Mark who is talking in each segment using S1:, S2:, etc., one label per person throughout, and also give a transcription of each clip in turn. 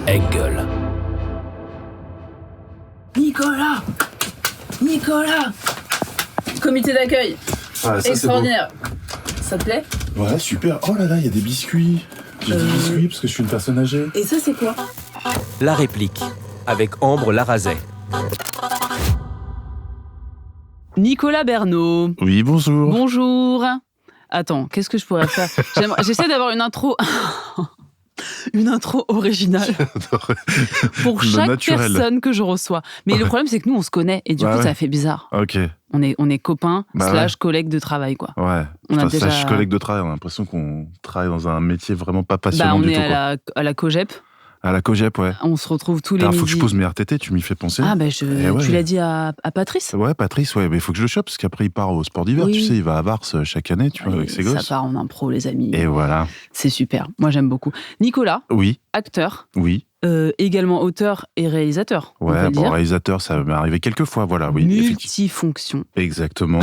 S1: Engel.
S2: Nicolas Comité d'accueil.
S3: Ah, ça,
S2: extraordinaire. Ça te plaît?
S3: Ouais, super. Oh là là, il y a des biscuits. J'ai des biscuits parce que je suis une personne âgée.
S2: Et ça, c'est quoi?
S1: La réplique, avec Ambre Larazet.
S2: Nicolas Bernot.
S3: Oui, bonjour.
S2: Bonjour. Attends, qu'est-ce que je pourrais faire? J'essaie d'avoir une intro... une intro originale pour chaque personne que je reçois. Mais le problème, c'est que nous, on se connaît et du coup, ça fait bizarre.
S3: Ok.
S2: On est copains / collègues de travail, quoi.
S3: Ouais.
S2: On a déjà...
S3: / collègue de travail. On a l'impression qu'on travaille dans un métier vraiment pas passionnant
S2: on
S3: du
S2: est
S3: tout.
S2: à la COGEP.
S3: À la COGEP, ouais.
S2: On se retrouve tous les midis.
S3: Faut que je pose mes RTT, tu m'y fais penser.
S2: Ah, tu l'as dit à Patrice?
S3: Ouais, Patrice, ouais. Mais il faut que je le chope parce qu'après, il part au sport d'hiver.
S2: Oui.
S3: Tu sais, il va à Vars chaque année, tu vois, avec ses gosses.
S2: Ça part en impro, les amis.
S3: Et voilà.
S2: C'est super. Moi, j'aime beaucoup. Nicolas.
S3: Oui.
S2: Acteur.
S3: Oui.
S2: Également auteur et réalisateur.
S3: Ouais, réalisateur, ça m'est arrivé quelques fois, voilà. Oui,
S2: multifonction.
S3: Exactement.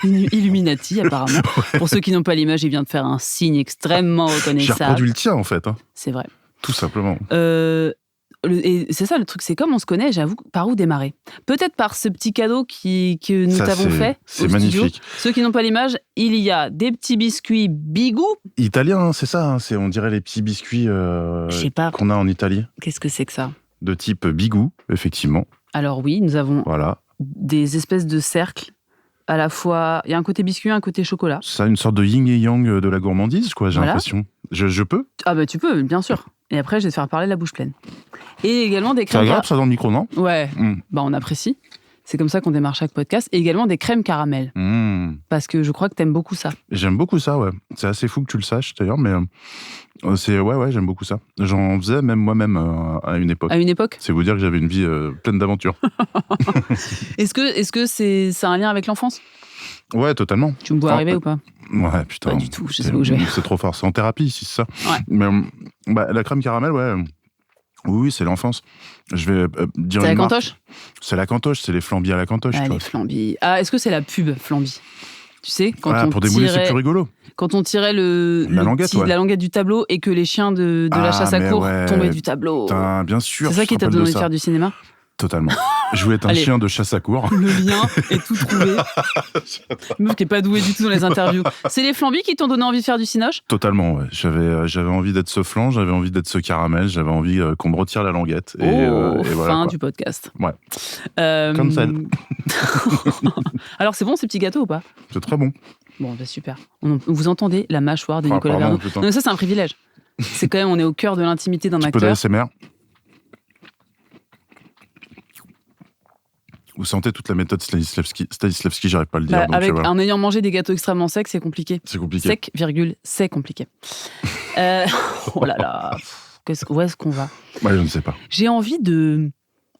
S2: Illuminati, apparemment. Ouais. Pour ceux qui n'ont pas l'image, il vient de faire un signe extrêmement reconnaissable.
S3: J'ai reproduit le tien, en fait. Hein.
S2: C'est vrai.
S3: Tout simplement.
S2: Et c'est ça le truc, c'est comme on se connaît, j'avoue, par où démarrer? Peut-être par ce petit cadeau que nous t'avons fait.
S3: C'est magnifique.
S2: Studio. Ceux qui n'ont pas l'image, il y a des petits biscuits Bigou.
S3: Italiens, hein, c'est ça. Hein, on dirait les petits biscuits qu'on a en Italie.
S2: Qu'est-ce que c'est que ça? De
S3: type Bigou, effectivement.
S2: Alors oui, nous avons des espèces de cercles. À la fois, il y a un côté biscuit, un côté chocolat.
S3: Ça, une sorte de yin et yang de la gourmandise, quoi, j'ai l'impression. Je peux?
S2: Ah bah tu peux, bien sûr. Et après, je vais te faire parler la bouche pleine. Et également des crèmes...
S3: C'est agréable, ça, dans le micro, non?
S2: Ouais, on apprécie. C'est comme ça qu'on démarre chaque podcast. Et également des crèmes caramel. Parce que je crois que t'aimes beaucoup ça.
S3: J'aime beaucoup ça, ouais. C'est assez fou que tu le saches, d'ailleurs, mais j'aime beaucoup ça. J'en faisais même moi-même à une époque.
S2: À une époque?
S3: C'est vous dire que j'avais une vie pleine d'aventures.
S2: Est-ce que c'est un lien avec l'enfance?
S3: Ouais, totalement.
S2: Tu me vois arriver ou pas?
S3: Ouais, putain.
S2: Pas du tout, je sais pas où je vais.
S3: C'est trop fort, c'est en thérapie ici, c'est ça.
S2: Ouais.
S3: Mais la crème caramel, ouais. Oui, c'est l'enfance. Je vais dire.
S2: C'est la cantoche?
S3: C'est la cantoche, c'est les flambis à la cantoche.
S2: Ah, les flambis. Ah, est-ce que c'est la pub flambi? Tu sais, quand on
S3: pour démouler, c'est plus rigolo.
S2: Quand on tirait la languette du tableau et que les chiens de la chasse à courre tombaient du tableau.
S3: Putain, bien sûr.
S2: C'est ça qui t'a donné envie de faire du cinéma?
S3: Totalement. Je voulais être un chien de chasse à courre.
S2: Le lien est tout trouvé. Meuf qui est pas douée du tout dans les interviews. C'est les flambis qui t'ont donné envie de faire du cinoche?
S3: Totalement, ouais. J'avais envie d'être ce flan, j'avais envie d'être ce caramel, j'avais envie qu'on me retire la languette. Et
S2: fin du podcast.
S3: Ouais. Comme ça.
S2: Alors c'est bon ces petits gâteaux ou pas?
S3: C'est très bon.
S2: Bon, bah super. Vous entendez la mâchoire de Nicolas Bernot? Non, mais ça c'est un privilège. C'est quand même, on est au cœur de l'intimité d'un acteur.
S3: Peu d'ASMR. Vous sentez toute la méthode Stanislavski, j'arrive pas à le dire.
S2: En ayant mangé des gâteaux extrêmement secs, c'est compliqué.
S3: C'est compliqué.
S2: Sec, c'est compliqué. Oh là là, où est-ce qu'on va?
S3: Ouais, je ne sais pas.
S2: J'ai envie de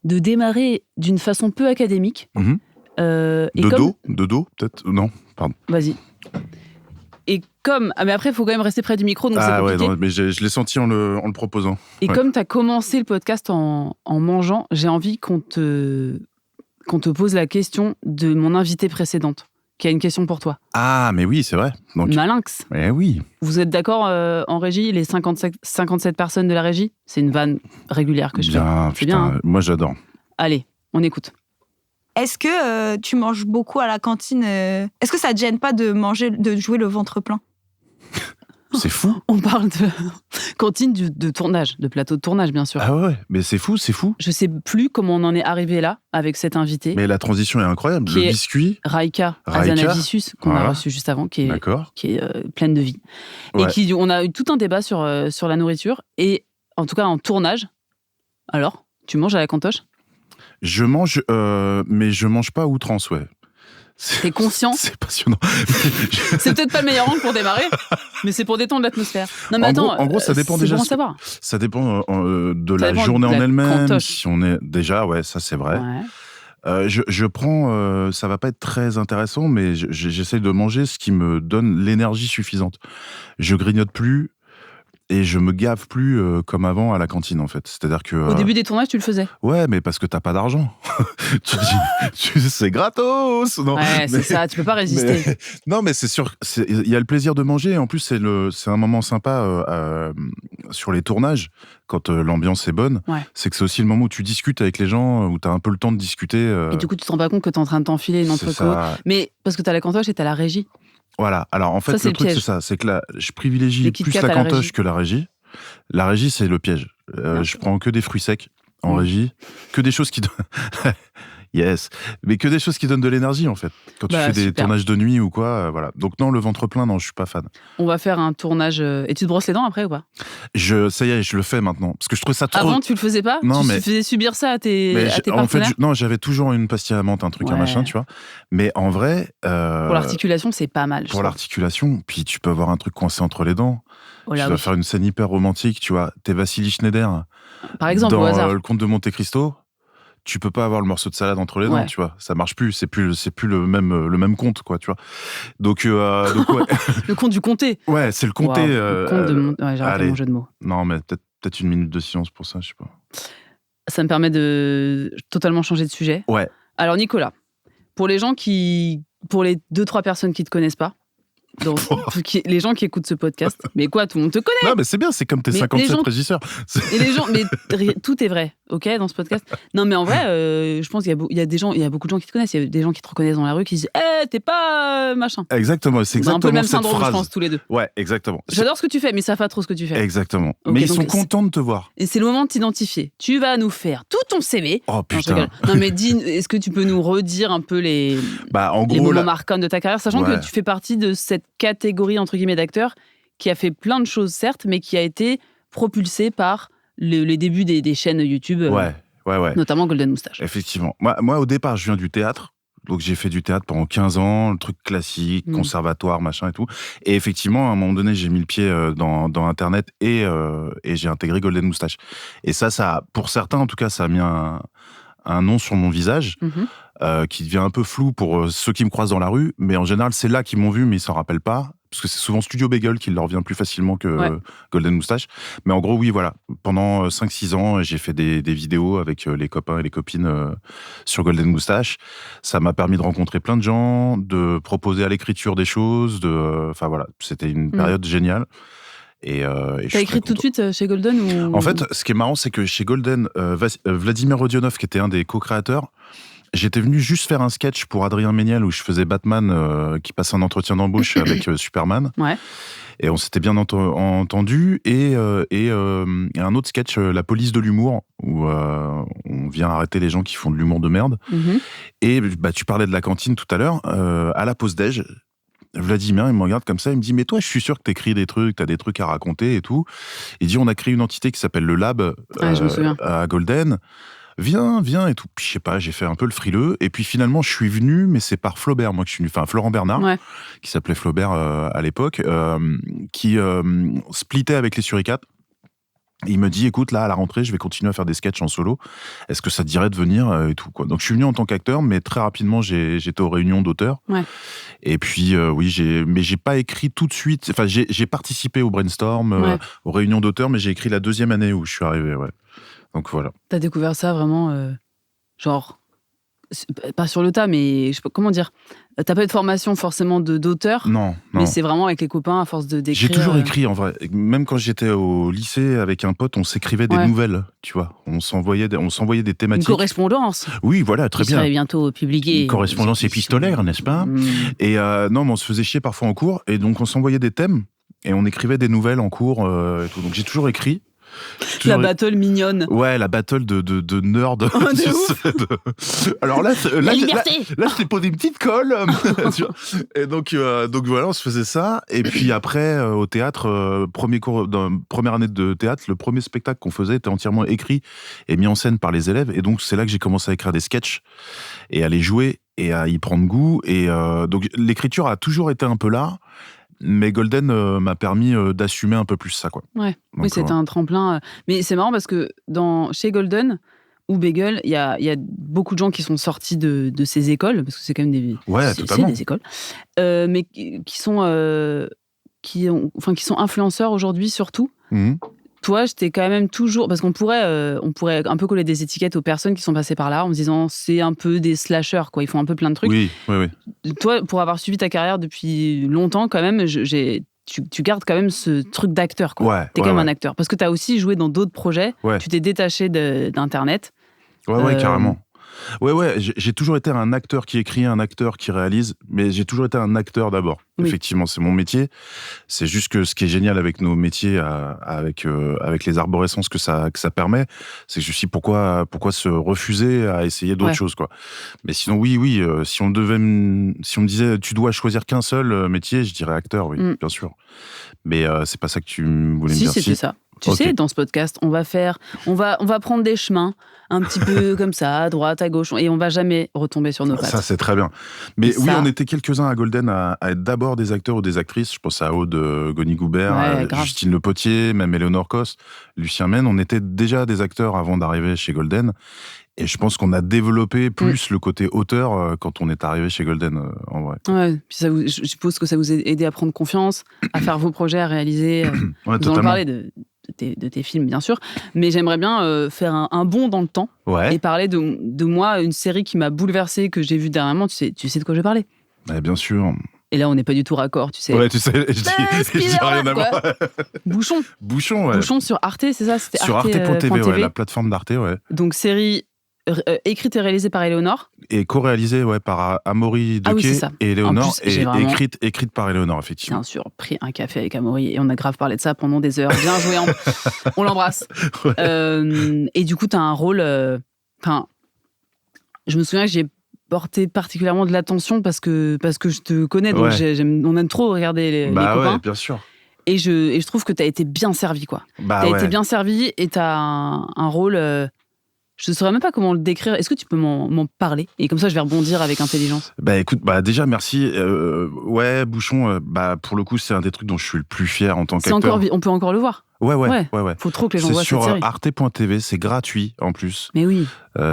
S2: démarrer d'une façon peu académique.
S3: De dos, peut-être? Non, pardon.
S2: Vas-y. Et comme... Ah mais après, il faut quand même rester près du micro, donc c'est compliqué.
S3: Ouais, mais je l'ai senti en le proposant.
S2: Et comme tu as commencé le podcast en mangeant, j'ai envie qu'on te pose la question de mon invitée précédente, qui a une question pour toi.
S3: Ah, mais oui, c'est vrai. Donc...
S2: Malinx.
S3: Eh oui.
S2: Vous êtes d'accord en régie, les 57 personnes de la régie? C'est une vanne régulière que je fais. C'est bien, hein.
S3: Moi, j'adore.
S2: Allez, on écoute.
S4: Est-ce que tu manges beaucoup à la cantine? Est-ce que ça te gêne pas de jouer le ventre plein?
S3: C'est fou.
S2: On parle de cantine de tournage, de plateau de tournage, bien sûr.
S3: Ah ouais, mais c'est fou.
S2: Je sais plus comment on en est arrivé là, avec cet invité.
S3: Mais la transition est incroyable. Le biscuit.
S2: Raika Azanavicius, qu'on a reçu juste avant, qui est pleine de vie. Ouais. Et on a eu tout un débat sur la nourriture. Et en tout cas, en tournage. Alors, tu manges à la cantoche?
S3: Je mange, mais je mange pas à outrance, ouais.
S2: T'es conscient?
S3: C'est passionnant.
S2: C'est peut-être pas le meilleur angle pour démarrer, mais c'est pour détendre l'atmosphère. Non, mais
S3: en gros, ça dépend déjà.
S2: Bon à savoir.
S3: Ça dépend de la journée en elle-même. Si on est déjà, ouais, ça c'est vrai. Ouais. Je prends, ça va pas être très intéressant, mais j'essaie de manger ce qui me donne l'énergie suffisante. Je grignote plus. et je me gave plus comme avant à la cantine en fait. C'est-à-dire que
S2: au début des tournages, tu le faisais.
S3: Ouais, mais parce que t'as pas d'argent. C'est gratos. Non,
S2: ouais, c'est ça. Tu peux pas résister.
S3: Non, mais c'est sûr. Il y a le plaisir de manger. En plus, c'est un moment sympa sur les tournages quand l'ambiance est bonne.
S2: Ouais.
S3: C'est que c'est aussi le moment où tu discutes avec les gens, où t'as un peu le temps de discuter.
S2: Et du coup, tu te rends pas compte que t'es en train de t'enfiler une entrecôte. Mais parce que t'as la cantoche et t'as la régie.
S3: Voilà. Alors en fait,
S2: ça,
S3: le truc c'est ça, c'est que là, je privilégie plus la cantoche que la régie. La régie, c'est le piège. Je prends que des fruits secs en régie, que des choses qui donnent... Yes, mais que des choses qui donnent de l'énergie en fait. Quand tu fais des tournages de nuit ou quoi, voilà. Donc non, le ventre plein, non, je suis pas fan.
S2: On va faire un tournage et tu te brosses les dents après ou pas ?
S3: Ça y est, je le fais maintenant parce que je trouve ça trop.
S2: Avant, tu le faisais pas ? Tu faisais subir ça à tes partenaires ?
S3: En fait, non, j'avais toujours une pastille à menthe, un truc, un machin, tu vois. Mais en vrai,
S2: pour l'articulation, c'est pas mal.
S3: Pour l'articulation, puis tu peux avoir un truc coincé entre les dents. Tu vas faire une scène hyper romantique, tu vois. T'es Vassili Schneider.
S2: Par exemple,
S3: dans
S2: au hasard.
S3: Le Comte de Monte Cristo. Tu peux pas avoir le morceau de salade entre les dents, tu vois. Ça marche plus. C'est plus le même conte, quoi, tu vois. Donc ouais.
S2: Le conte du comté.
S3: Ouais, c'est le comté.
S2: Le conte de j'ai raté mon jeu de mots.
S3: Non, mais peut-être une minute de silence pour ça, je sais pas.
S2: Ça me permet de totalement changer de sujet.
S3: Ouais.
S2: Alors, Nicolas, pour les 2-3 personnes qui te connaissent pas, donc, les gens qui écoutent ce podcast, mais quoi, tout le monde te connaît.
S3: Non, mais c'est bien, c'est comme tes 57 régisseurs.
S2: Et les gens, mais tout est vrai, ok, dans ce podcast. Non, mais en vrai, je pense qu'il y a beaucoup de gens qui te connaissent. Il y a des gens qui te reconnaissent dans la rue qui disent, t'es pas machin.
S3: Exactement, c'est exactement
S2: un peu le même
S3: cette
S2: syndrome,
S3: phrase.
S2: je pense, tous les deux.
S3: Ouais, exactement.
S2: J'adore ce que tu fais, mais ça fait trop ce que tu fais.
S3: Exactement. Okay, mais ils sont contents de te voir.
S2: Et c'est le moment de t'identifier. Tu vas nous faire tout ton CV.
S3: Oh putain.
S2: Non, mais est-ce que tu peux nous redire un peu les moments marquants de ta carrière, sachant que tu fais partie de cette catégorie entre guillemets d'acteurs qui a fait plein de choses certes, mais qui a été propulsé par les débuts des chaînes YouTube, notamment Golden Moustache.
S3: Effectivement. Moi, au départ, je viens du théâtre. Donc, j'ai fait du théâtre pendant 15 ans, le truc classique, conservatoire, machin et tout. Et effectivement, à un moment donné, j'ai mis le pied dans Internet et j'ai intégré Golden Moustache. Et ça, pour certains, en tout cas, ça a mis un nom sur mon visage qui devient un peu flou pour ceux qui me croisent dans la rue. Mais en général, c'est là qu'ils m'ont vu, mais ils s'en rappellent pas. Parce que c'est souvent Studio Bagel qui leur vient plus facilement que Golden Moustache. Mais en gros, oui, voilà. Pendant 5-6 ans, j'ai fait des vidéos avec les copains et les copines sur Golden Moustache. Ça m'a permis de rencontrer plein de gens, de proposer à l'écriture des choses. Enfin voilà, c'était une période géniale. T'as
S2: écrit tout de suite chez Golden ou...
S3: En fait, ce qui est marrant, c'est que chez Golden, Vladimir Rodionov, qui était un des co-créateurs, j'étais venu juste faire un sketch pour Adrien Méniel où je faisais Batman qui passait un entretien d'embauche avec Superman.
S2: Ouais.
S3: Et on s'était bien entendu. Et un autre sketch, La police de l'humour, où on vient arrêter les gens qui font de l'humour de merde. Et tu parlais de la cantine tout à l'heure. À la pause déj, Vladimir, il me regarde comme ça, il me dit « Mais toi, je suis sûr que t'écris des trucs, t'as des trucs à raconter et tout. » Il dit « On a créé une entité qui s'appelle le Lab
S2: je me souviens.
S3: À Golden. Viens et tout. » Puis je sais pas, j'ai fait un peu le frileux. Et puis finalement, je suis venu, mais c'est par Flaubert, moi que je suis venu. Enfin, Florent Bernard, qui s'appelait Flaubert à l'époque, qui splittait avec les Suricates. Il me dit, écoute, là, à la rentrée, je vais continuer à faire des sketchs en solo. Est-ce que ça te dirait de venir et tout, quoi. Donc, je suis venu en tant qu'acteur, mais très rapidement, j'étais aux réunions d'auteurs. Ouais. Et puis, mais j'ai pas écrit tout de suite. Enfin, j'ai participé au brainstorm, aux réunions d'auteurs, mais j'ai écrit la 2e année où je suis arrivé, Donc, voilà.
S2: T'as découvert ça vraiment, pas sur le tas, mais je sais pas comment dire. T'as pas eu de formation forcément d'auteur.
S3: Non.
S2: Mais c'est vraiment avec les copains à force d'écrire.
S3: J'ai toujours écrit en vrai. Même quand j'étais au lycée avec un pote, on s'écrivait des nouvelles, tu vois. On s'envoyait des thématiques.
S2: Une correspondance.
S3: Oui, voilà, très bien.
S2: Qui serait bientôt publiée.
S3: Une correspondance épistolaire, n'est-ce pas ? Et non, mais on se faisait chier parfois en cours, et donc on s'envoyait des thèmes et on écrivait des nouvelles en cours et tout. Donc j'ai toujours écrit.
S2: La battle mignonne.
S3: Ouais, la battle de nerd. Alors là, je t'ai posé une petite colle. Et donc voilà, on se faisait ça. Et puis après, au théâtre, première année de théâtre, le premier spectacle qu'on faisait était entièrement écrit et mis en scène par les élèves. Et donc c'est là que j'ai commencé à écrire des sketchs et à les jouer et à y prendre goût. Et donc l'écriture a toujours été un peu là. Mais Golden m'a permis d'assumer un peu plus ça, quoi.
S2: Ouais. Donc, oui, c'était un tremplin. Mais c'est marrant parce que chez Golden ou Bagel, il y a beaucoup de gens qui sont sortis de ces écoles, parce que c'est quand même des écoles, mais qui sont qui sont influenceurs aujourd'hui surtout. Toi, j'étais quand même toujours... Parce qu'on pourrait un peu coller des étiquettes aux personnes qui sont passées par là en me disant c'est un peu des slashers, quoi. Ils font un peu plein de trucs.
S3: Oui.
S2: Toi, pour avoir suivi ta carrière depuis longtemps, quand même, tu gardes quand même ce truc d'acteur, quoi.
S3: Ouais,
S2: t'es quand même un acteur. Parce que t'as aussi joué dans d'autres projets. Ouais. Tu t'es détaché d'Internet.
S3: Ouais, carrément. Ouais, j'ai toujours été un acteur qui écrit, un acteur qui réalise, mais j'ai toujours été un acteur d'abord. Oui. Effectivement, c'est mon métier. C'est juste que ce qui est génial avec nos métiers, avec les arborescences que ça permet, c'est que je me suis dit pourquoi se refuser à essayer d'autres choses, quoi. Mais sinon, oui, si on me disait tu dois choisir qu'un seul métier, je dirais acteur, oui, bien sûr. Mais c'est pas ça que tu voulais me dire.
S2: Si, c'était ça. Tu sais, dans ce podcast, on va prendre des chemins un petit peu comme ça, à droite, à gauche, et on va jamais retomber sur nos pattes.
S3: Ça, c'est très bien. Mais oui, on était quelques-uns à Golden à être d'abord des acteurs ou des actrices. Je pense à Aude Goni-Goubert, Justine Le Potier, même Eleonore Cos, Lucien Men. On était déjà des acteurs avant d'arriver chez Golden. Et je pense qu'on a développé plus le côté auteur quand on est arrivé chez Golden, en vrai.
S2: Ouais, puis je suppose que ça vous a aidé à prendre confiance, à faire vos projets, à réaliser.
S3: Ouais,
S2: vous en parlez de tes films, bien sûr. Mais j'aimerais bien faire un bond dans le temps et parler de moi, une série qui m'a bouleversée, que j'ai vue dernièrement. Tu sais de quoi je parlais ?
S3: Ouais, bien sûr.
S2: Et là, on n'est pas du tout raccord, tu sais.
S3: Ouais, tu sais, je dis rien à moi.
S2: Bouchon, ouais. Bouchon sur Arte, c'est ça ? C'était
S3: sur Arte.tv, ouais, la plateforme d'Arte, ouais.
S2: Donc, série écrite et réalisée par Eleonore.
S3: Et co-réalisée par Amaury Dequet et Eleonore. Et écrite par Eleonore, effectivement.
S2: Bien sûr, pris un café avec Amaury et on a grave parlé de ça pendant des heures. Bien joué, on l'embrasse. Ouais. Et du coup, tu as un rôle... je me souviens que j'ai porté particulièrement de l'attention parce que je te connais, donc on aime trop regarder les copains.
S3: Ouais, bien sûr.
S2: Et je trouve que tu as été bien servi, quoi. T'as été bien servi et tu as un rôle... je ne saurais même pas comment le décrire. Est-ce que tu peux m'en parler ? Et comme ça, je vais rebondir avec intelligence.
S3: Écoute, déjà, merci. Bouchon, pour le coup, c'est un des trucs dont je suis le plus fier en tant qu'acteur.
S2: On peut encore le voir.
S3: Ouais.
S2: Faut trop que les gens voient cette série.
S3: C'est sur arte.tv, c'est gratuit en plus.
S2: Mais oui.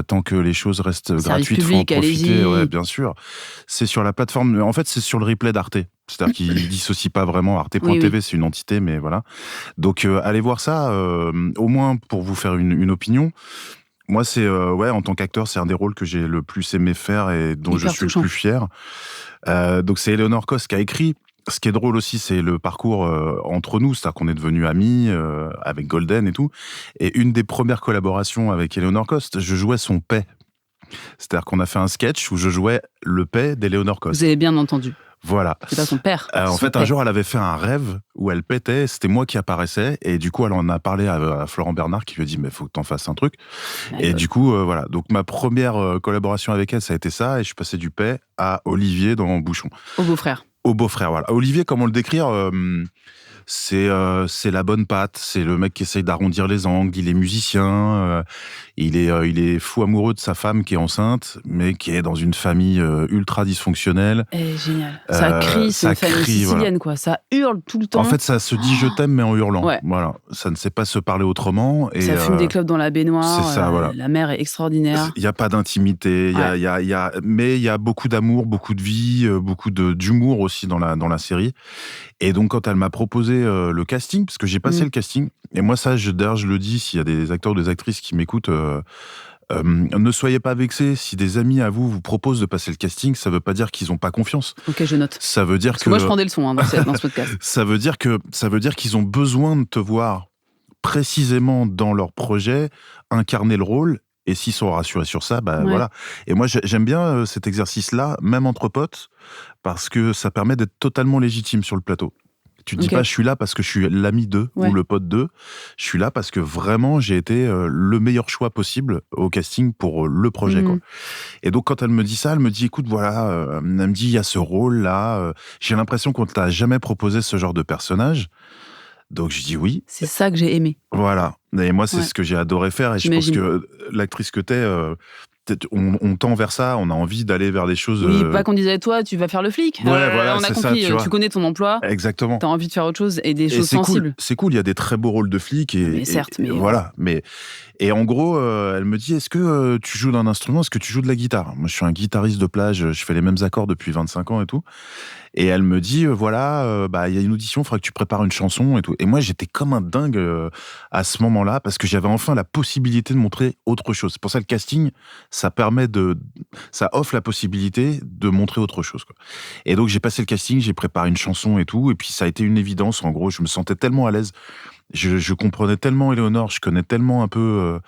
S3: Tant que les choses restent gratuites, il faut en profiter. Ouais, bien sûr. C'est sur la plateforme. En fait, c'est sur le replay d'Arte. C'est-à-dire qu'il ne dissocie pas vraiment. Arte.tv, c'est une entité, mais voilà. Donc, allez voir ça, au moins pour vous faire une opinion. Moi, c'est en tant qu'acteur, c'est un des rôles que j'ai le plus aimé faire et dont je suis le plus fier. Donc, c'est Eleonore Cos qui a écrit. Ce qui est drôle aussi, c'est le parcours entre nous, c'est-à-dire qu'on est devenus amis avec Golden et tout. Et une des premières collaborations avec Eleonore Cos, je jouais son paix. C'est-à-dire qu'on a fait un sketch où je jouais le paix d'Eleonore Cos.
S2: Vous avez bien entendu.
S3: Voilà.
S2: C'est pas son père.
S3: En fait, un jour, elle avait fait un rêve où elle pétait, c'était moi qui apparaissais, et du coup, elle en a parlé à Florent Bernard qui lui a dit, mais faut que t'en fasses un truc. Et du coup, voilà. Donc, ma première collaboration avec elle, ça a été ça, et je suis passé du paix à Olivier dans Bouchon.
S2: Au beau-frère.
S3: Au beau-frère, voilà. Olivier, comment le décrire ? C'est la bonne patte, c'est le mec qui essaye d'arrondir les angles, il est musicien, il est fou amoureux de sa femme qui est enceinte, mais qui est dans une famille ultra dysfonctionnelle.
S2: Génial. Ça crie, c'est une famille sicilienne, quoi. Ça hurle tout le temps.
S3: En fait, ça se dit je t'aime, mais en hurlant. Ouais. Voilà. Ça ne sait pas se parler autrement. Et
S2: ça fume des clopes dans la baignoire.
S3: C'est ça, voilà.
S2: La mère est extraordinaire.
S3: Il n'y a pas d'intimité, mais il y a beaucoup d'amour, beaucoup de vie, beaucoup d'humour aussi dans la série. Et donc, quand elle m'a proposé le casting, parce que j'ai passé le casting, et moi, ça, d'ailleurs, je le dis, s'il y a des acteurs ou des actrices qui m'écoutent, ne soyez pas vexés. Si des amis à vous proposent de passer le casting, ça ne veut pas dire qu'ils n'ont pas confiance.
S2: Ok, je note.
S3: Ça veut dire que
S2: moi, je prends des leçons dans ce podcast.
S3: Ça veut dire qu'ils ont besoin de te voir précisément dans leur projet, incarner le rôle. Et s'ils sont rassurés sur ça, voilà. Et moi, j'aime bien cet exercice-là, même entre potes, parce que ça permet d'être totalement légitime sur le plateau. Tu te dis pas, je suis là parce que je suis l'ami d'eux ou le pote d'eux. Je suis là parce que vraiment, j'ai été le meilleur choix possible au casting pour le projet, quoi. Et donc, quand elle me dit ça, elle me dit, écoute, voilà, elle me dit, il y a ce rôle-là. J'ai l'impression qu'on ne t'a jamais proposé ce genre de personnage. Donc, je dis oui.
S2: C'est ça que j'ai aimé.
S3: Voilà. Et moi, c'est ce que j'ai adoré faire. Et je pense que l'actrice que t'es, on tend vers ça, on a envie d'aller vers des choses...
S2: Oui, pas qu'on disait, toi, tu vas faire le flic.
S3: Ouais, voilà,
S2: on a
S3: c'est
S2: compris,
S3: ça,
S2: tu connais ton emploi.
S3: Exactement.
S2: T'as envie de faire autre chose et des choses sensibles.
S3: C'est cool, il y a des très beaux rôles de flics.
S2: Mais certes, mais...
S3: Voilà, mais... Et en gros, elle me dit, est-ce que tu joues d'un instrument, est-ce que tu joues de la guitare ? Moi, je suis un guitariste de plage, je fais les mêmes accords depuis 25 ans et tout. Et elle me dit, voilà, il y a une audition, il faudra que tu prépares une chanson et tout. Et moi, j'étais comme un dingue à ce moment-là, parce que j'avais enfin la possibilité de montrer autre chose. C'est pour ça, le casting, ça offre la possibilité de montrer autre chose, quoi. Et donc, j'ai passé le casting, j'ai préparé une chanson et tout, et puis ça a été une évidence. En gros, je me sentais tellement à l'aise. Je comprenais tellement Éléonore, je connais tellement un peu,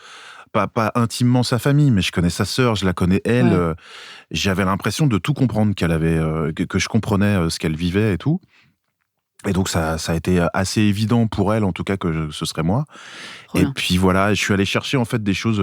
S3: pas intimement sa famille, mais je connais sa sœur, je la connais elle.
S2: Ouais.
S3: J'avais l'impression de tout comprendre qu'elle avait, que je comprenais ce qu'elle vivait et tout. Et donc ça a été assez évident pour elle, en tout cas, que ce serait moi.
S2: Trop
S3: et
S2: bien.
S3: puis voilà, je suis allé chercher en fait des choses.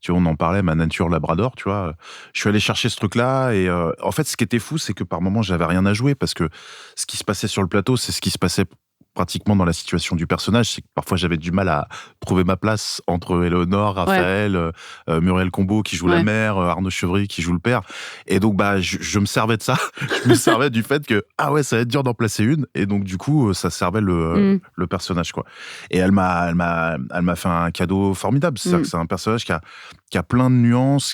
S3: Tu vois, on en parlait, ma nature labrador, tu vois. Je suis allé chercher ce truc-là, et en fait, ce qui était fou, c'est que par moments, j'avais rien à jouer, parce que ce qui se passait sur le plateau, c'est ce qui se passait pratiquement dans la situation du personnage. C'est que parfois j'avais du mal à trouver ma place entre Éléonore, Raphaël, Muriel Combeau qui joue la mère, Arnaud Chevry qui joue le père. Et donc je me servais de ça. Je me servais du fait que ça va être dur d'en placer une. Et donc du coup ça servait le personnage, quoi. Et elle m'a fait un cadeau formidable. C'est-à-dire que c'est un personnage qui a plein de nuances,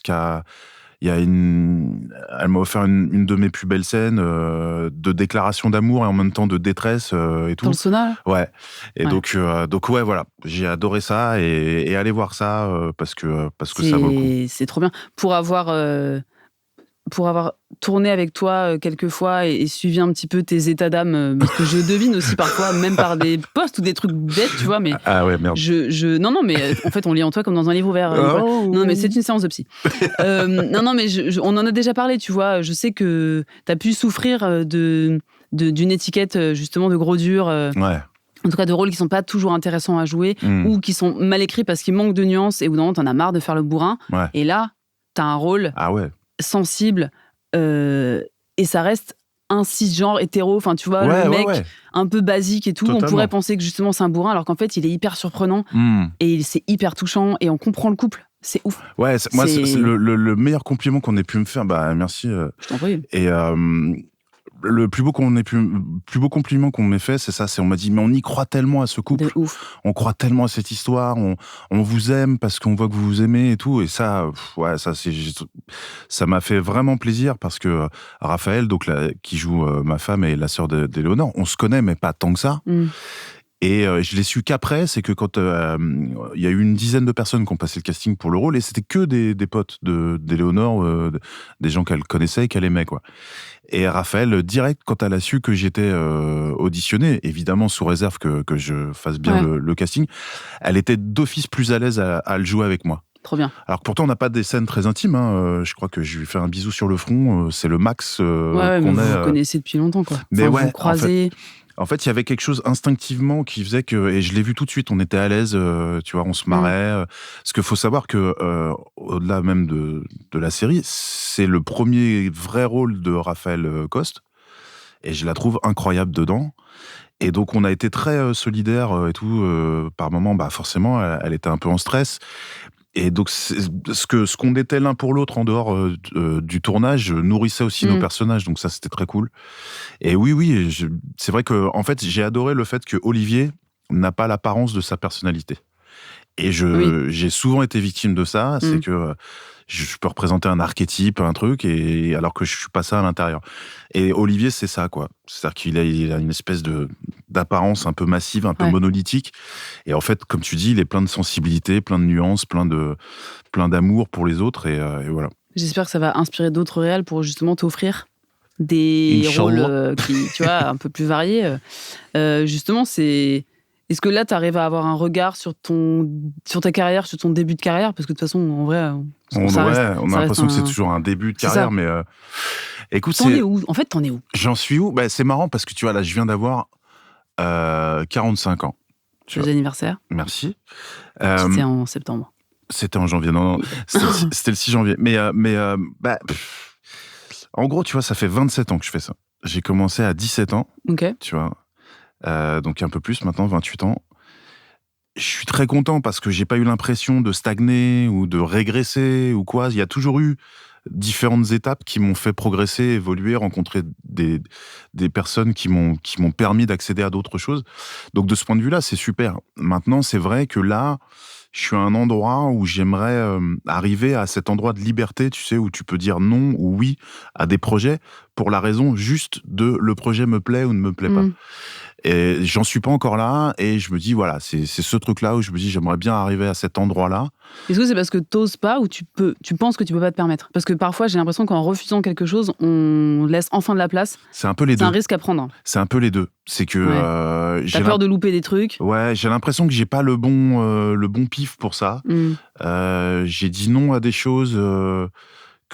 S3: elle m'a offert une de mes plus belles scènes de déclaration d'amour et en même temps de détresse et tout.
S2: Dans le sauna.
S3: Ouais. Et donc ouais, voilà, j'ai adoré ça, et allez voir ça parce que ça vaut le coup.
S2: C'est trop bien. Pour avoir tourné avec toi quelques fois et suivi un petit peu tes états d'âme, parce que je devine aussi parfois, même par des posts ou des trucs bêtes, tu vois, mais...
S3: Ah ouais, merde.
S2: Non, mais en fait, on lit en toi comme dans un livre ouvert. Non, mais c'est une séance de psy. Non, mais on en a déjà parlé, tu vois. Je sais que t'as pu souffrir d'une étiquette, justement, de gros dur.
S3: Ouais.
S2: En tout cas, de rôles qui sont pas toujours intéressants à jouer ou qui sont mal écrits parce qu'ils manquent de nuances et où, d'un moment, t'en as marre de faire le bourrin.
S3: Ouais.
S2: Et là, t'as un rôle...
S3: Ah ouais.
S2: sensible, et ça reste un cisgenre hétéro, enfin tu vois, le mec un peu basique et tout. Totalement. On pourrait penser que justement c'est un bourrin, alors qu'en fait il est hyper surprenant et c'est hyper touchant et on comprend le couple. C'est ouf.
S3: Ouais, moi c'est le meilleur compliment qu'on ait pu me faire. Bah merci.
S2: Je t'en prie.
S3: Et le plus beau compliment qu'on m'ait fait, c'est ça. On m'a dit, mais on y croit tellement à ce couple.
S2: De ouf.
S3: On croit tellement à cette histoire. On vous aime parce qu'on voit que vous vous aimez et tout. Et ça, ça m'a fait vraiment plaisir, parce que Raphaël, donc qui joue ma femme et la sœur d'Éléonore, on se connaît, mais pas tant que ça. Et je l'ai su qu'après, c'est que quand il y a eu une dizaine de personnes qui ont passé le casting pour le rôle, et c'était que des potes d'Éléonore, des gens qu'elle connaissait et qu'elle aimait, quoi. Et Raphaël, direct, quand elle a su que j'étais auditionné, évidemment sous réserve que je fasse bien le casting, elle était d'office plus à l'aise à le jouer avec moi.
S2: Trop bien.
S3: Alors que pourtant, on n'a pas des scènes très intimes. Je crois que je lui ai fait un bisou sur le front. C'est le max qu'on
S2: mais vous vous connaissez depuis longtemps, quoi.
S3: Mais
S2: vous vous croisez...
S3: En fait, il y avait quelque chose instinctivement qui faisait que, et je l'ai vu tout de suite, on était à l'aise, tu vois, on se marrait. Parce qu'il faut savoir que, au-delà même de la série, c'est le premier vrai rôle de Raphaël Coste, et je la trouve incroyable dedans. Et donc, on a été très solidaires et tout. Par moments, forcément, elle était un peu en stress. Et donc, ce qu'on était l'un pour l'autre en dehors du tournage nourrissait aussi nos personnages. Donc ça, c'était très cool. Et oui, c'est vrai que en fait, j'ai adoré le fait que Olivier n'a pas l'apparence de sa personnalité. Et j'ai souvent été victime de ça. C'est que je peux représenter un archétype, un truc, et alors que je suis pas ça à l'intérieur. Et Olivier, c'est ça, quoi. C'est-à-dire qu'il a une espèce d'apparence un peu massive, un peu monolithique. Et en fait, comme tu dis, il est plein de sensibilité, plein de nuances, plein d'amour pour les autres, et voilà. J'espère
S2: que ça va inspirer d'autres réals pour justement t'offrir des rôles qui, tu vois, un peu plus variés. Justement, est-ce que là, tu arrives à avoir un regard sur ta carrière, sur ton début de carrière? Parce que de toute façon, en vrai,
S3: on a l'impression que c'est toujours un début de carrière, mais écoute,
S2: t'en es où? En fait, t'en es où?
S3: J'en suis où? C'est marrant parce que tu vois, là, je viens d'avoir 45 ans.
S2: Joyeux anniversaire.
S3: Merci.
S2: C'était en septembre.
S3: C'était en janvier, non. C'était le 6 janvier. Mais en gros, tu vois, ça fait 27 ans que je fais ça. J'ai commencé à 17 ans.
S2: Ok.
S3: Tu vois. Donc un peu plus maintenant, 28 ans. je suis très content parce que j'ai pas eu l'impression de stagner ou de régresser ou quoi. Il y a toujours eu différentes étapes qui m'ont fait progresser, évoluer, rencontrer des personnes qui m'ont permis d'accéder à d'autres choses. Donc de ce point de vue-là, c'est super. Maintenant, c'est vrai que là, je suis à un endroit où j'aimerais arriver à cet endroit de liberté, tu sais, où tu peux dire non ou oui à des projets pour la raison juste de le projet me plaît ou ne me plaît pas. Et j'en suis pas encore là, et je me dis, voilà, c'est ce truc-là où je me dis, j'aimerais bien arriver à cet endroit-là.
S2: Est-ce que c'est parce que t'oses pas ou tu penses que tu peux pas te permettre? Parce que parfois, j'ai l'impression qu'en refusant quelque chose, on laisse enfin de la place.
S3: C'est un peu les deux.
S2: C'est un risque à prendre.
S3: C'est un peu les deux. C'est que
S2: t'as peur de louper des trucs.
S3: Ouais, j'ai l'impression que j'ai pas le bon pif pour ça. J'ai dit non à des choses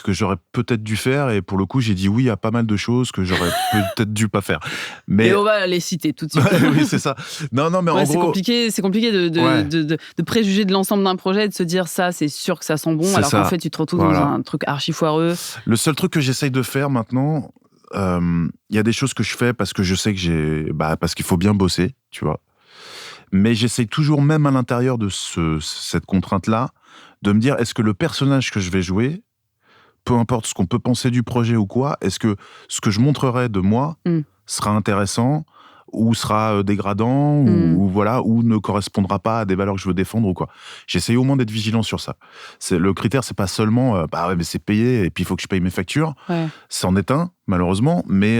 S3: que j'aurais peut-être dû faire, et pour le coup j'ai dit oui à pas mal de choses que j'aurais peut-être dû pas faire. Mais
S2: et on va les citer tout de suite.
S3: Oui, c'est ça. Non, mais en gros,
S2: c'est compliqué de préjuger de l'ensemble d'un projet et de se dire ça, c'est sûr que ça sent bon, alors qu'en fait tu te retrouves dans un truc archi foireux.
S3: Le seul truc que j'essaye de faire maintenant, il y a des choses que je fais parce que je sais que parce qu'il faut bien bosser, tu vois. Mais j'essaye toujours, même à l'intérieur de cette contrainte-là, de me dire, est-ce que le personnage que je vais jouer, peu importe ce qu'on peut penser du projet ou quoi, est-ce que ce que je montrerai de moi sera intéressant ou sera dégradant ou voilà, ou ne correspondra pas à des valeurs que je veux défendre ou quoi. J'essaye au moins d'être vigilant sur ça. Le critère, c'est pas seulement mais c'est payé et puis il faut que je paye mes factures. Ouais. C'en est un, malheureusement, mais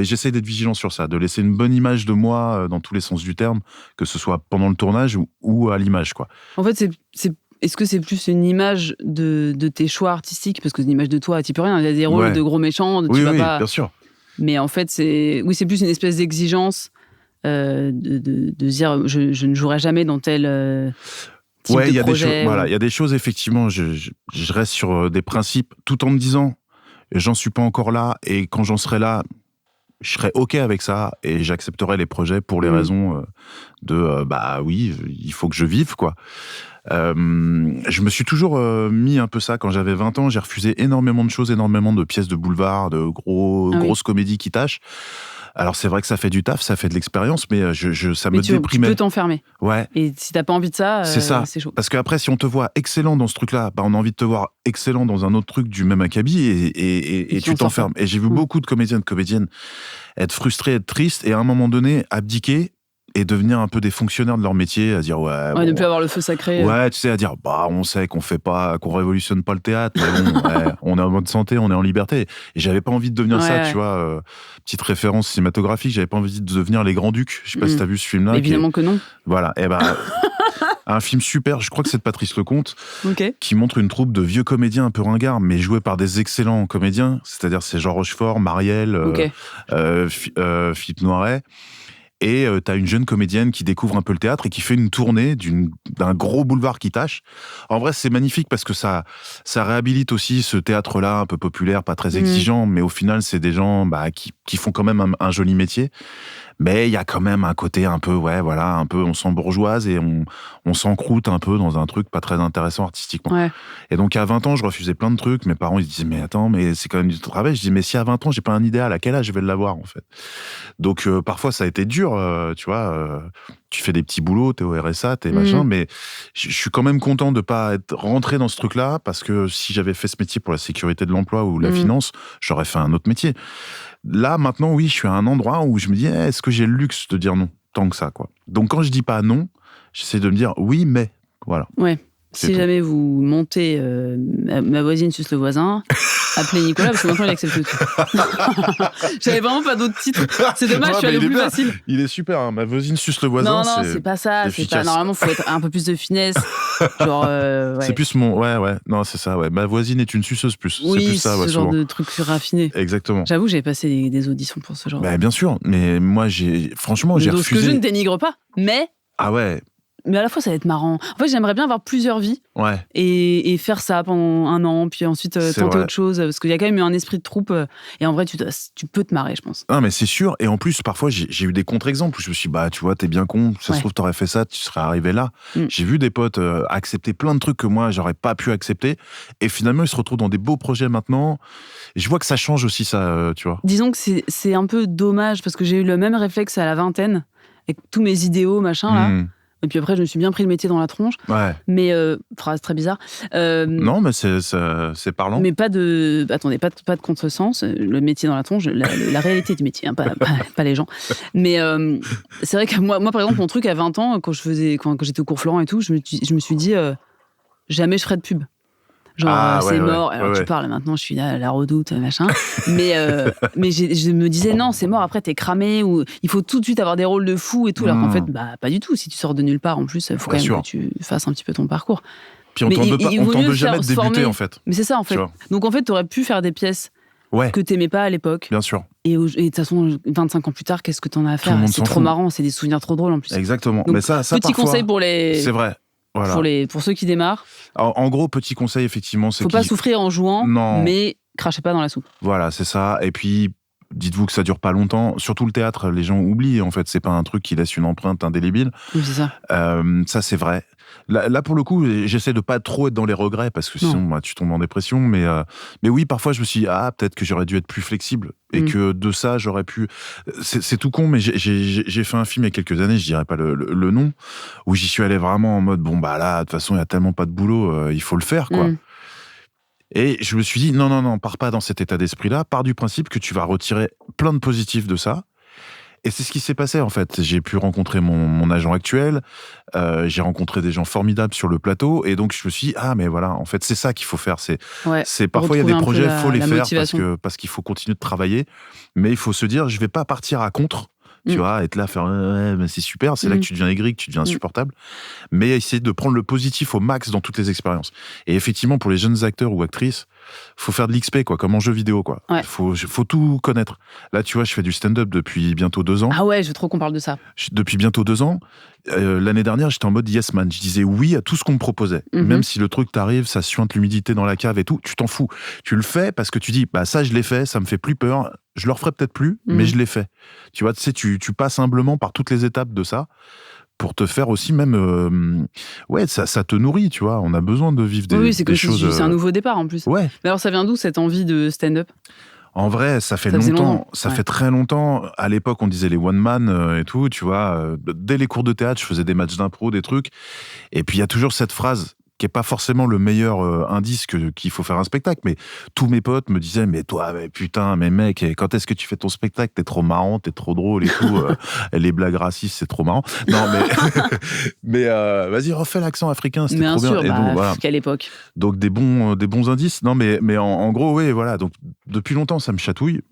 S3: j'essaye d'être vigilant sur ça, de laisser une bonne image de moi dans tous les sens du terme, que ce soit pendant le tournage ou à l'image, quoi.
S2: En fait, est-ce que c'est plus une image de tes choix artistiques? Parce que c'est une image de toi, tu peux rien. Il y a des rôles de gros méchants,
S3: oui,
S2: pas...
S3: bien sûr.
S2: Mais en fait, c'est plus une espèce d'exigence de dire je ne jouerai jamais dans tel type de projet.
S3: Il y a des choses, effectivement, je reste sur des principes tout en me disant j'en suis pas encore là, et quand j'en serai là, je serais OK avec ça et j'accepterai les projets pour les raisons oui, il faut que je vive, quoi. Je me suis toujours mis un peu ça quand j'avais 20 ans. J'ai refusé énormément de choses, énormément de pièces de boulevard, de grosses comédies qui tâchent. Alors c'est vrai que ça fait du taf, ça fait de l'expérience, mais ça me déprimait.
S2: Tu peux t'enfermer.
S3: Ouais.
S2: Et si t'as pas envie de ça, c'est chaud.
S3: Parce qu'après, si on te voit excellent dans ce truc-là, on a envie de te voir excellent dans un autre truc du même acabit, et tu t'enfermes. Et j'ai vu beaucoup de comédiennes être frustrées, être tristes, et à un moment donné, abdiquer et devenir un peu des fonctionnaires de leur métier, à dire
S2: ne plus avoir le feu sacré.
S3: Ouais, tu sais, à dire on sait qu'on révolutionne pas le théâtre, mais bon, on est en bonne santé, on est en liberté. Et j'avais pas envie de devenir ça, tu vois. Petite référence cinématographique, j'avais pas envie de devenir les Grands-Ducs. Je sais pas si t'as vu ce film-là.
S2: Évidemment que non.
S3: Voilà, un film super, je crois que c'est de Patrice Lecomte, qui montre une troupe de vieux comédiens un peu ringards, mais joués par des excellents comédiens. C'est-à-dire, c'est Jean Rochefort, Marielle, Philippe Noiret. Et t'as une jeune comédienne qui découvre un peu le théâtre et qui fait une tournée d'un gros boulevard qui tâche. En vrai, c'est magnifique parce que ça réhabilite aussi ce théâtre-là un peu populaire, pas très exigeant, mais au final, c'est des gens qui font quand même un joli métier. Mais il y a quand même un côté un peu, un peu, on s'embourgeoise et on s'encroute un peu dans un truc pas très intéressant artistiquement. Ouais. Et donc, à 20 ans, je refusais plein de trucs. Mes parents, ils disaient, mais attends, mais c'est quand même du travail. Je dis, mais si à 20 ans, j'ai pas un idéal, à quel âge je vais l'avoir, en fait? Donc, parfois, ça a été dur, tu vois. Tu fais des petits boulots, t'es au RSA, t'es machin, mais je suis quand même content de pas être rentré dans ce truc-là, parce que si j'avais fait ce métier pour la sécurité de l'emploi ou la finance, j'aurais fait un autre métier. Là, maintenant, oui, je suis à un endroit où je me dis, est-ce que j'ai le luxe de dire non, tant que ça, quoi. Donc, quand je dis pas non, j'essaie de me dire oui, mais, voilà.
S2: Ouais. Si jamais vous montez ma voisine suce le voisin, appelez Nicolas, parce que maintenant il accepte tout. J'avais vraiment pas d'autres titres. C'est dommage, je suis allé au plus facile.
S3: Il est super, hein. Ma voisine suce le voisin.
S2: Non, c'est pas ça. C'est pas... Normalement, il faut être un peu plus de finesse. Genre,
S3: C'est plus mon. Ouais. Non, c'est ça, ouais. Ma voisine est une suceuse plus.
S2: Oui,
S3: c'est plus ça,
S2: ce genre de truc raffiné.
S3: Exactement.
S2: J'avoue, j'avais passé des auditions pour ce genre.
S3: Bien sûr, mais moi, franchement, j'ai refusé.
S2: Ce que je ne dénigre pas, mais.
S3: Ah ouais.
S2: Mais à la fois, ça va être marrant. En fait, j'aimerais bien avoir plusieurs vies et faire ça pendant un an, puis ensuite tenter autre chose. Parce qu'il y a quand même eu un esprit de troupe. Et en vrai, tu peux te marrer, je pense.
S3: Non, mais c'est sûr. Et en plus, parfois, j'ai eu des contre-exemples où je me suis dit, tu vois, t'es bien con. Ça se trouve, t'aurais fait ça, tu serais arrivé là. J'ai vu des potes accepter plein de trucs que moi, j'aurais pas pu accepter. Et finalement, ils se retrouvent dans des beaux projets maintenant. Et je vois que ça change aussi, ça, tu vois.
S2: Disons que c'est un peu dommage parce que j'ai eu le même réflexe à la vingtaine, avec tous mes idéaux, machin, là. Et puis après, je me suis bien pris le métier dans la tronche.
S3: Ouais.
S2: Mais, phrase très bizarre.
S3: Non, mais c'est parlant.
S2: Mais pas de contresens. Le métier dans la tronche, la réalité du métier, hein, pas les gens. Mais c'est vrai que moi, par exemple, mon truc à 20 ans, quand j'étais au cours Florent et tout, je me suis dit, jamais je ferai de pub. Genre, c'est mort. Alors, tu parles, maintenant, je suis là, à la Redoute, machin. mais je me disais, non, c'est mort, après, t'es cramé, ou il faut tout de suite avoir des rôles de fou et tout. Alors qu'en fait, pas du tout. Si tu sors de nulle part, en plus, il faut quand même que tu fasses un petit peu ton parcours.
S3: Puis on t'en veut jamais de débuter, en fait.
S2: Mais c'est ça, en fait. Donc, en fait, t'aurais pu faire des pièces que t'aimais pas à l'époque.
S3: Bien sûr.
S2: Et de toute façon, 25 ans plus tard, qu'est-ce que t'en as à faire ? C'est trop marrant, c'est des souvenirs trop drôles, en plus.
S3: Exactement.
S2: Donc,
S3: mais ça
S2: petit
S3: parfois,
S2: conseil pour les...
S3: C'est vrai. Voilà.
S2: Pour ceux qui démarrent.
S3: Alors, en gros, petit conseil, effectivement, c'est
S2: faut pas souffrir en jouant,
S3: non.
S2: Mais crachez pas dans la soupe.
S3: Voilà, c'est ça. Et puis, dites-vous que ça dure pas longtemps. Surtout le théâtre, les gens oublient, en fait. C'est pas un truc qui laisse une empreinte indélébile.
S2: Oui, c'est ça.
S3: Ça, c'est vrai. Là, pour le coup, j'essaie de pas trop être dans les regrets parce que sinon, tu tombes en dépression. Mais oui, parfois, je me suis dit, peut-être que j'aurais dû être plus flexible et que de ça, j'aurais pu. C'est tout con, mais j'ai fait un film il y a quelques années, je dirais pas le nom, où j'y suis allé vraiment en mode, là, de toute façon, il y a tellement pas de boulot, il faut le faire, quoi. Et je me suis dit, non, pars pas dans cet état d'esprit-là, pars du principe que tu vas retirer plein de positifs de ça. Et c'est ce qui s'est passé, en fait. J'ai pu rencontrer mon agent actuel, j'ai rencontré des gens formidables sur le plateau, et donc je me suis dit, mais voilà, en fait, c'est ça qu'il faut faire. C'est parfois, il y a des projets, il faut les faire parce qu'il faut continuer de travailler, mais il faut se dire, je vais pas partir à contre, tu vois, être là, faire mais c'est super, c'est là que tu deviens aigri, que tu deviens insupportable, mais essayer de prendre le positif au max dans toutes les expériences. Et effectivement, pour les jeunes acteurs ou actrices, faut faire de l'XP, quoi, comme en jeu vidéo, quoi. Ouais. Faut tout connaître. Là, tu vois, je fais du stand-up depuis bientôt 2 ans.
S2: Ah ouais, je veux trop qu'on parle de ça.
S3: Depuis bientôt 2 ans. L'année dernière, j'étais en mode yes man. Je disais oui à tout ce qu'on me proposait. Même si le truc t'arrive, ça suinte l'humidité dans la cave et tout, tu t'en fous. Tu le fais parce que tu dis, ça, je l'ai fait, ça me fait plus peur. Je le referai peut-être plus, mais je l'ai fait. Tu vois, tu passes humblement par toutes les étapes de ça pour te faire aussi même... ça te nourrit, tu vois. On a besoin de vivre des choses...
S2: C'est un nouveau départ, en plus.
S3: Ouais.
S2: Mais alors, ça vient d'où, cette envie de stand-up ?
S3: En vrai, ça fait longtemps. Ça fait très longtemps. À l'époque, on disait les one-man et tout, tu vois. Dès les cours de théâtre, je faisais des matchs d'impro, des trucs. Et puis, il y a toujours cette phrase qui est pas forcément le meilleur indice qu'il faut faire un spectacle, mais tous mes potes me disaient, mais toi, putain, mais mec, quand est-ce que tu fais ton spectacle ? T'es trop marrant, t'es trop drôle et tout. Les blagues racistes, c'est trop marrant. Non, mais vas-y, refais l'accent africain, c'était trop bien.
S2: Et donc, voilà. Quelle époque.
S3: Donc des bons indices. Non, mais en gros, oui, voilà. Donc depuis longtemps, ça me chatouille.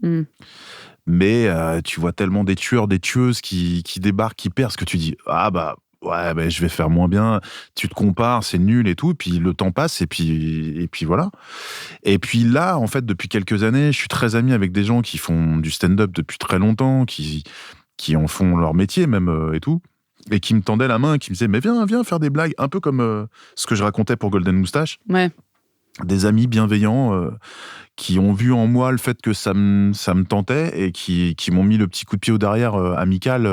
S3: Mais tu vois tellement des tueurs, des tueuses qui débarquent, qui percent, que tu dis, ouais, je vais faire moins bien. Tu te compares, c'est nul et tout. Et puis le temps passe et puis voilà. Et puis là, en fait, depuis quelques années, je suis très ami avec des gens qui font du stand-up depuis très longtemps, qui en font leur métier même et tout, et qui me tendaient la main, qui me disaient, mais viens faire des blagues, un peu comme ce que je racontais pour Golden Moustache.
S2: Ouais.
S3: Des amis bienveillants qui ont vu en moi le fait que ça me tentait et qui m'ont mis le petit coup de pied au derrière amical.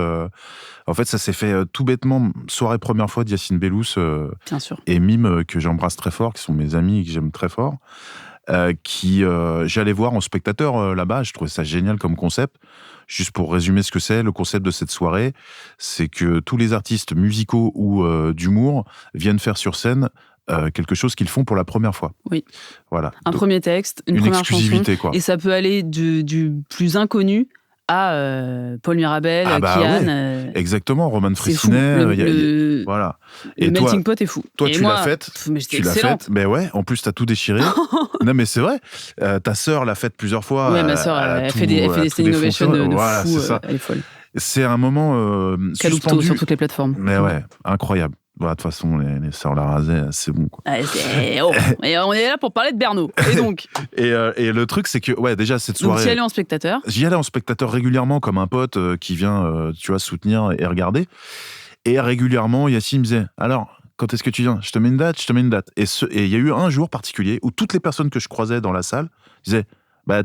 S3: En fait, ça s'est fait tout bêtement. Soirée première fois de Yacine Bellous
S2: Bien sûr.
S3: Et Mime, que j'embrasse très fort, qui sont mes amis et que j'aime très fort, j'allais voir en spectateur là-bas. Je trouvais ça génial comme concept. Juste pour résumer ce que c'est, le concept de cette soirée, c'est que tous les artistes musicaux ou d'humour viennent faire sur scène quelque chose qu'ils font pour la première fois.
S2: Oui.
S3: Voilà.
S2: Un premier texte, une première
S3: exclusivité,
S2: chanson,
S3: quoi.
S2: Et ça peut aller du plus inconnu à Paul Mirabel, Kian.
S3: Ouais. Exactement, Roman Fressinet. Voilà.
S2: Et le melting pot est fou.
S3: Toi,
S2: et
S3: tu l'as faite.
S2: Tu l'as faite.
S3: Mais ouais, en plus, t'as tout déchiré. Non, mais c'est vrai. Ta sœur l'a faite plusieurs fois.
S2: Ouais, ma sœur, elle fait des standing ovations de
S3: voilà,
S2: fou.
S3: C'est ça.
S2: Elle est folle.
S3: C'est un moment suspendu
S2: sur toutes les plateformes.
S3: Mais ouais, incroyable. Voilà, de toute façon, les sœurs Larrazet, c'est bon, quoi.
S2: Et on est là pour parler de Berno. Et donc
S3: et le truc, c'est que, ouais, déjà, cette soirée...
S2: Donc, tu y allais en spectateur ?
S3: J'y allais en spectateur régulièrement, comme un pote qui vient, tu vois, soutenir et regarder. Et régulièrement, Yacine me disait, alors, quand est-ce que tu viens ? Je te mets une date. Et il y a eu un jour particulier où toutes les personnes que je croisais dans la salle disaient,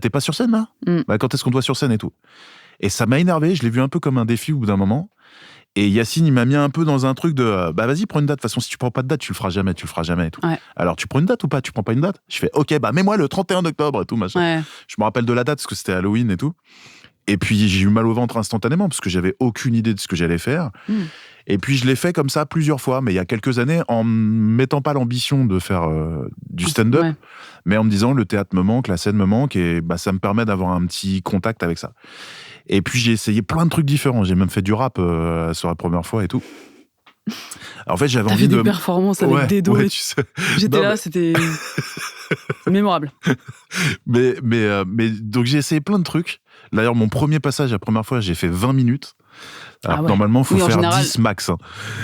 S3: t'es pas sur scène, là ? Quand est-ce qu'on te voit sur scène et tout ? Et ça m'a énervé, je l'ai vu un peu comme un défi au bout d'un moment. Et Yacine, il m'a mis un peu dans un truc de vas-y, prends une date. De toute façon, si tu prends pas de date, tu le feras jamais et tout.
S2: Ouais.
S3: Alors, tu prends une date ou pas ? Tu prends pas une date ? Je fais ok, mets-moi le 31 octobre et tout, machin.
S2: Ouais.
S3: Je me rappelle de la date parce que c'était Halloween et tout. Et puis j'ai eu mal au ventre instantanément parce que j'avais aucune idée de ce que j'allais faire. Et puis je l'ai fait comme ça plusieurs fois, mais il y a quelques années, en mettant pas l'ambition de faire du stand-up, mais en me disant le théâtre me manque, la scène me manque, et ça me permet d'avoir un petit contact avec ça. Et puis j'ai essayé plein de trucs différents. J'ai même fait du rap sur la première fois et tout. Alors, en fait, j'avais envie de...
S2: des performances avec des dos.
S3: Tu sais.
S2: J'étais là, c'était mémorable.
S3: Mais donc j'ai essayé plein de trucs. D'ailleurs, mon premier passage, la première fois, j'ai fait 20 minutes. Alors normalement, il faut faire général... 10 max.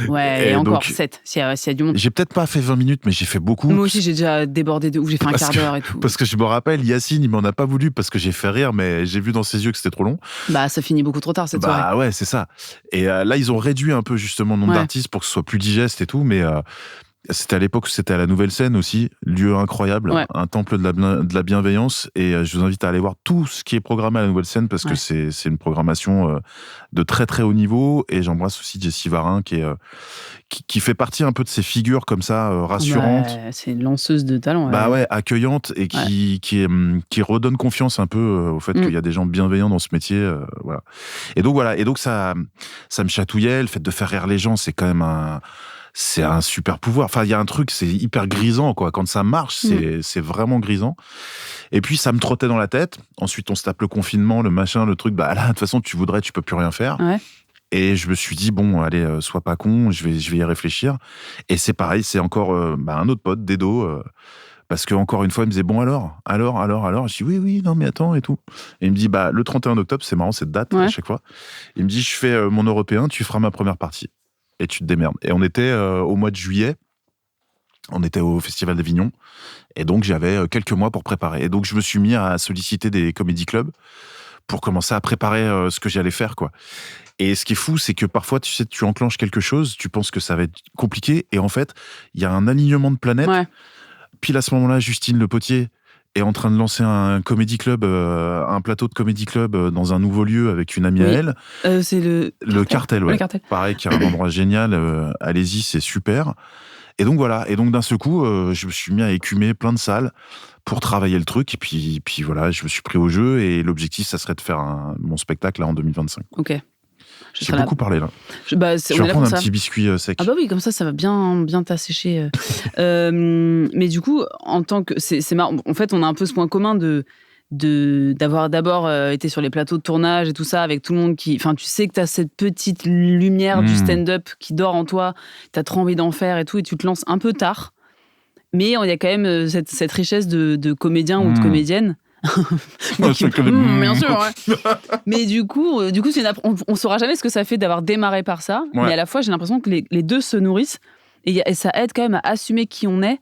S2: Ouais, et encore donc, 7, s'il y a du monde.
S3: J'ai peut-être pas fait 20 minutes, mais j'ai fait beaucoup.
S2: Moi aussi, j'ai déjà débordé de ouf, j'ai fait un quart d'heure et tout.
S3: Parce que je me rappelle, Yacine, il m'en a pas voulu parce que j'ai fait rire, mais j'ai vu dans ses yeux que c'était trop long.
S2: Ça finit beaucoup trop tard cette soirée.
S3: Ah ouais, c'est ça. Et là, ils ont réduit un peu justement le nombre d'artistes pour que ce soit plus digeste et tout, mais... C'était à l'époque où c'était à la Nouvelle Scène aussi, lieu incroyable, un temple de la bienveillance, et je vous invite à aller voir tout ce qui est programmé à la Nouvelle Scène parce que c'est une programmation de très très haut niveau, et j'embrasse aussi Jessie Varin qui fait partie un peu de ces figures comme ça rassurantes.
S2: C'est une lanceuse de talent.
S3: Accueillante et qui redonne confiance un peu au fait qu'il y a des gens bienveillants dans ce métier, voilà. Et donc ça me chatouillait, le fait de faire rire les gens, c'est quand même c'est un super pouvoir. Enfin, il y a un truc, c'est hyper grisant, quoi. Quand ça marche, c'est vraiment grisant. Et puis, ça me trottait dans la tête. Ensuite, on se tape le confinement, le machin, le truc. Là, de toute façon, tu peux plus rien faire. Ouais. Et je me suis dit, bon, allez, sois pas con, je vais y réfléchir. Et c'est pareil, c'est encore un autre pote, Dedo, parce que encore une fois, il me disait, bon, alors. Je dis, oui, non, mais attends, et tout. Et il me dit, le 31 octobre, c'est marrant, cette date, à chaque fois. Il me dit, je fais mon européen, tu feras ma première partie. Et tu te démerdes. Et on était au mois de juillet, on était au Festival d'Avignon, et donc j'avais quelques mois pour préparer. Et donc je me suis mis à solliciter des comédie clubs pour commencer à préparer ce que j'allais faire, quoi. Et ce qui est fou, c'est que parfois, tu sais, tu enclenches quelque chose, tu penses que ça va être compliqué, et en fait, il y a un alignement de planètes. Ouais. Puis à ce moment-là, Justine Le Potier est en train de lancer un comédie club, un plateau de comédie club dans un nouveau lieu avec une amie à elle.
S2: C'est le
S3: Cartel, ouais. Le Cartel. Pareil, qui est un endroit génial. Allez-y, c'est super. Et donc voilà. Et donc d'un seul coup, je me suis mis à écumer plein de salles pour travailler le truc. Et puis voilà, je me suis pris au jeu. Et l'objectif, ça serait de faire mon spectacle là en 2025.
S2: Ok.
S3: J'ai beaucoup parlé là. Je vais prendre un petit biscuit sec.
S2: Ah oui, comme ça va bien t'assécher. Mais du coup, en tant que c'est marrant. En fait, on a un peu ce point commun d'avoir d'abord été sur les plateaux de tournage et tout ça avec tout le monde qui, enfin, tu sais que t'as cette petite lumière du stand-up qui dort en toi. T'as trop envie d'en faire et tout, et tu te lances un peu tard. Mais il y a quand même cette richesse de comédiens ou de comédiennes. Bien sûr, ouais. Mais du coup on saura jamais ce que ça fait d'avoir démarré par ça, mais à la fois j'ai l'impression que les deux se nourrissent et ça aide quand même à assumer qui on est,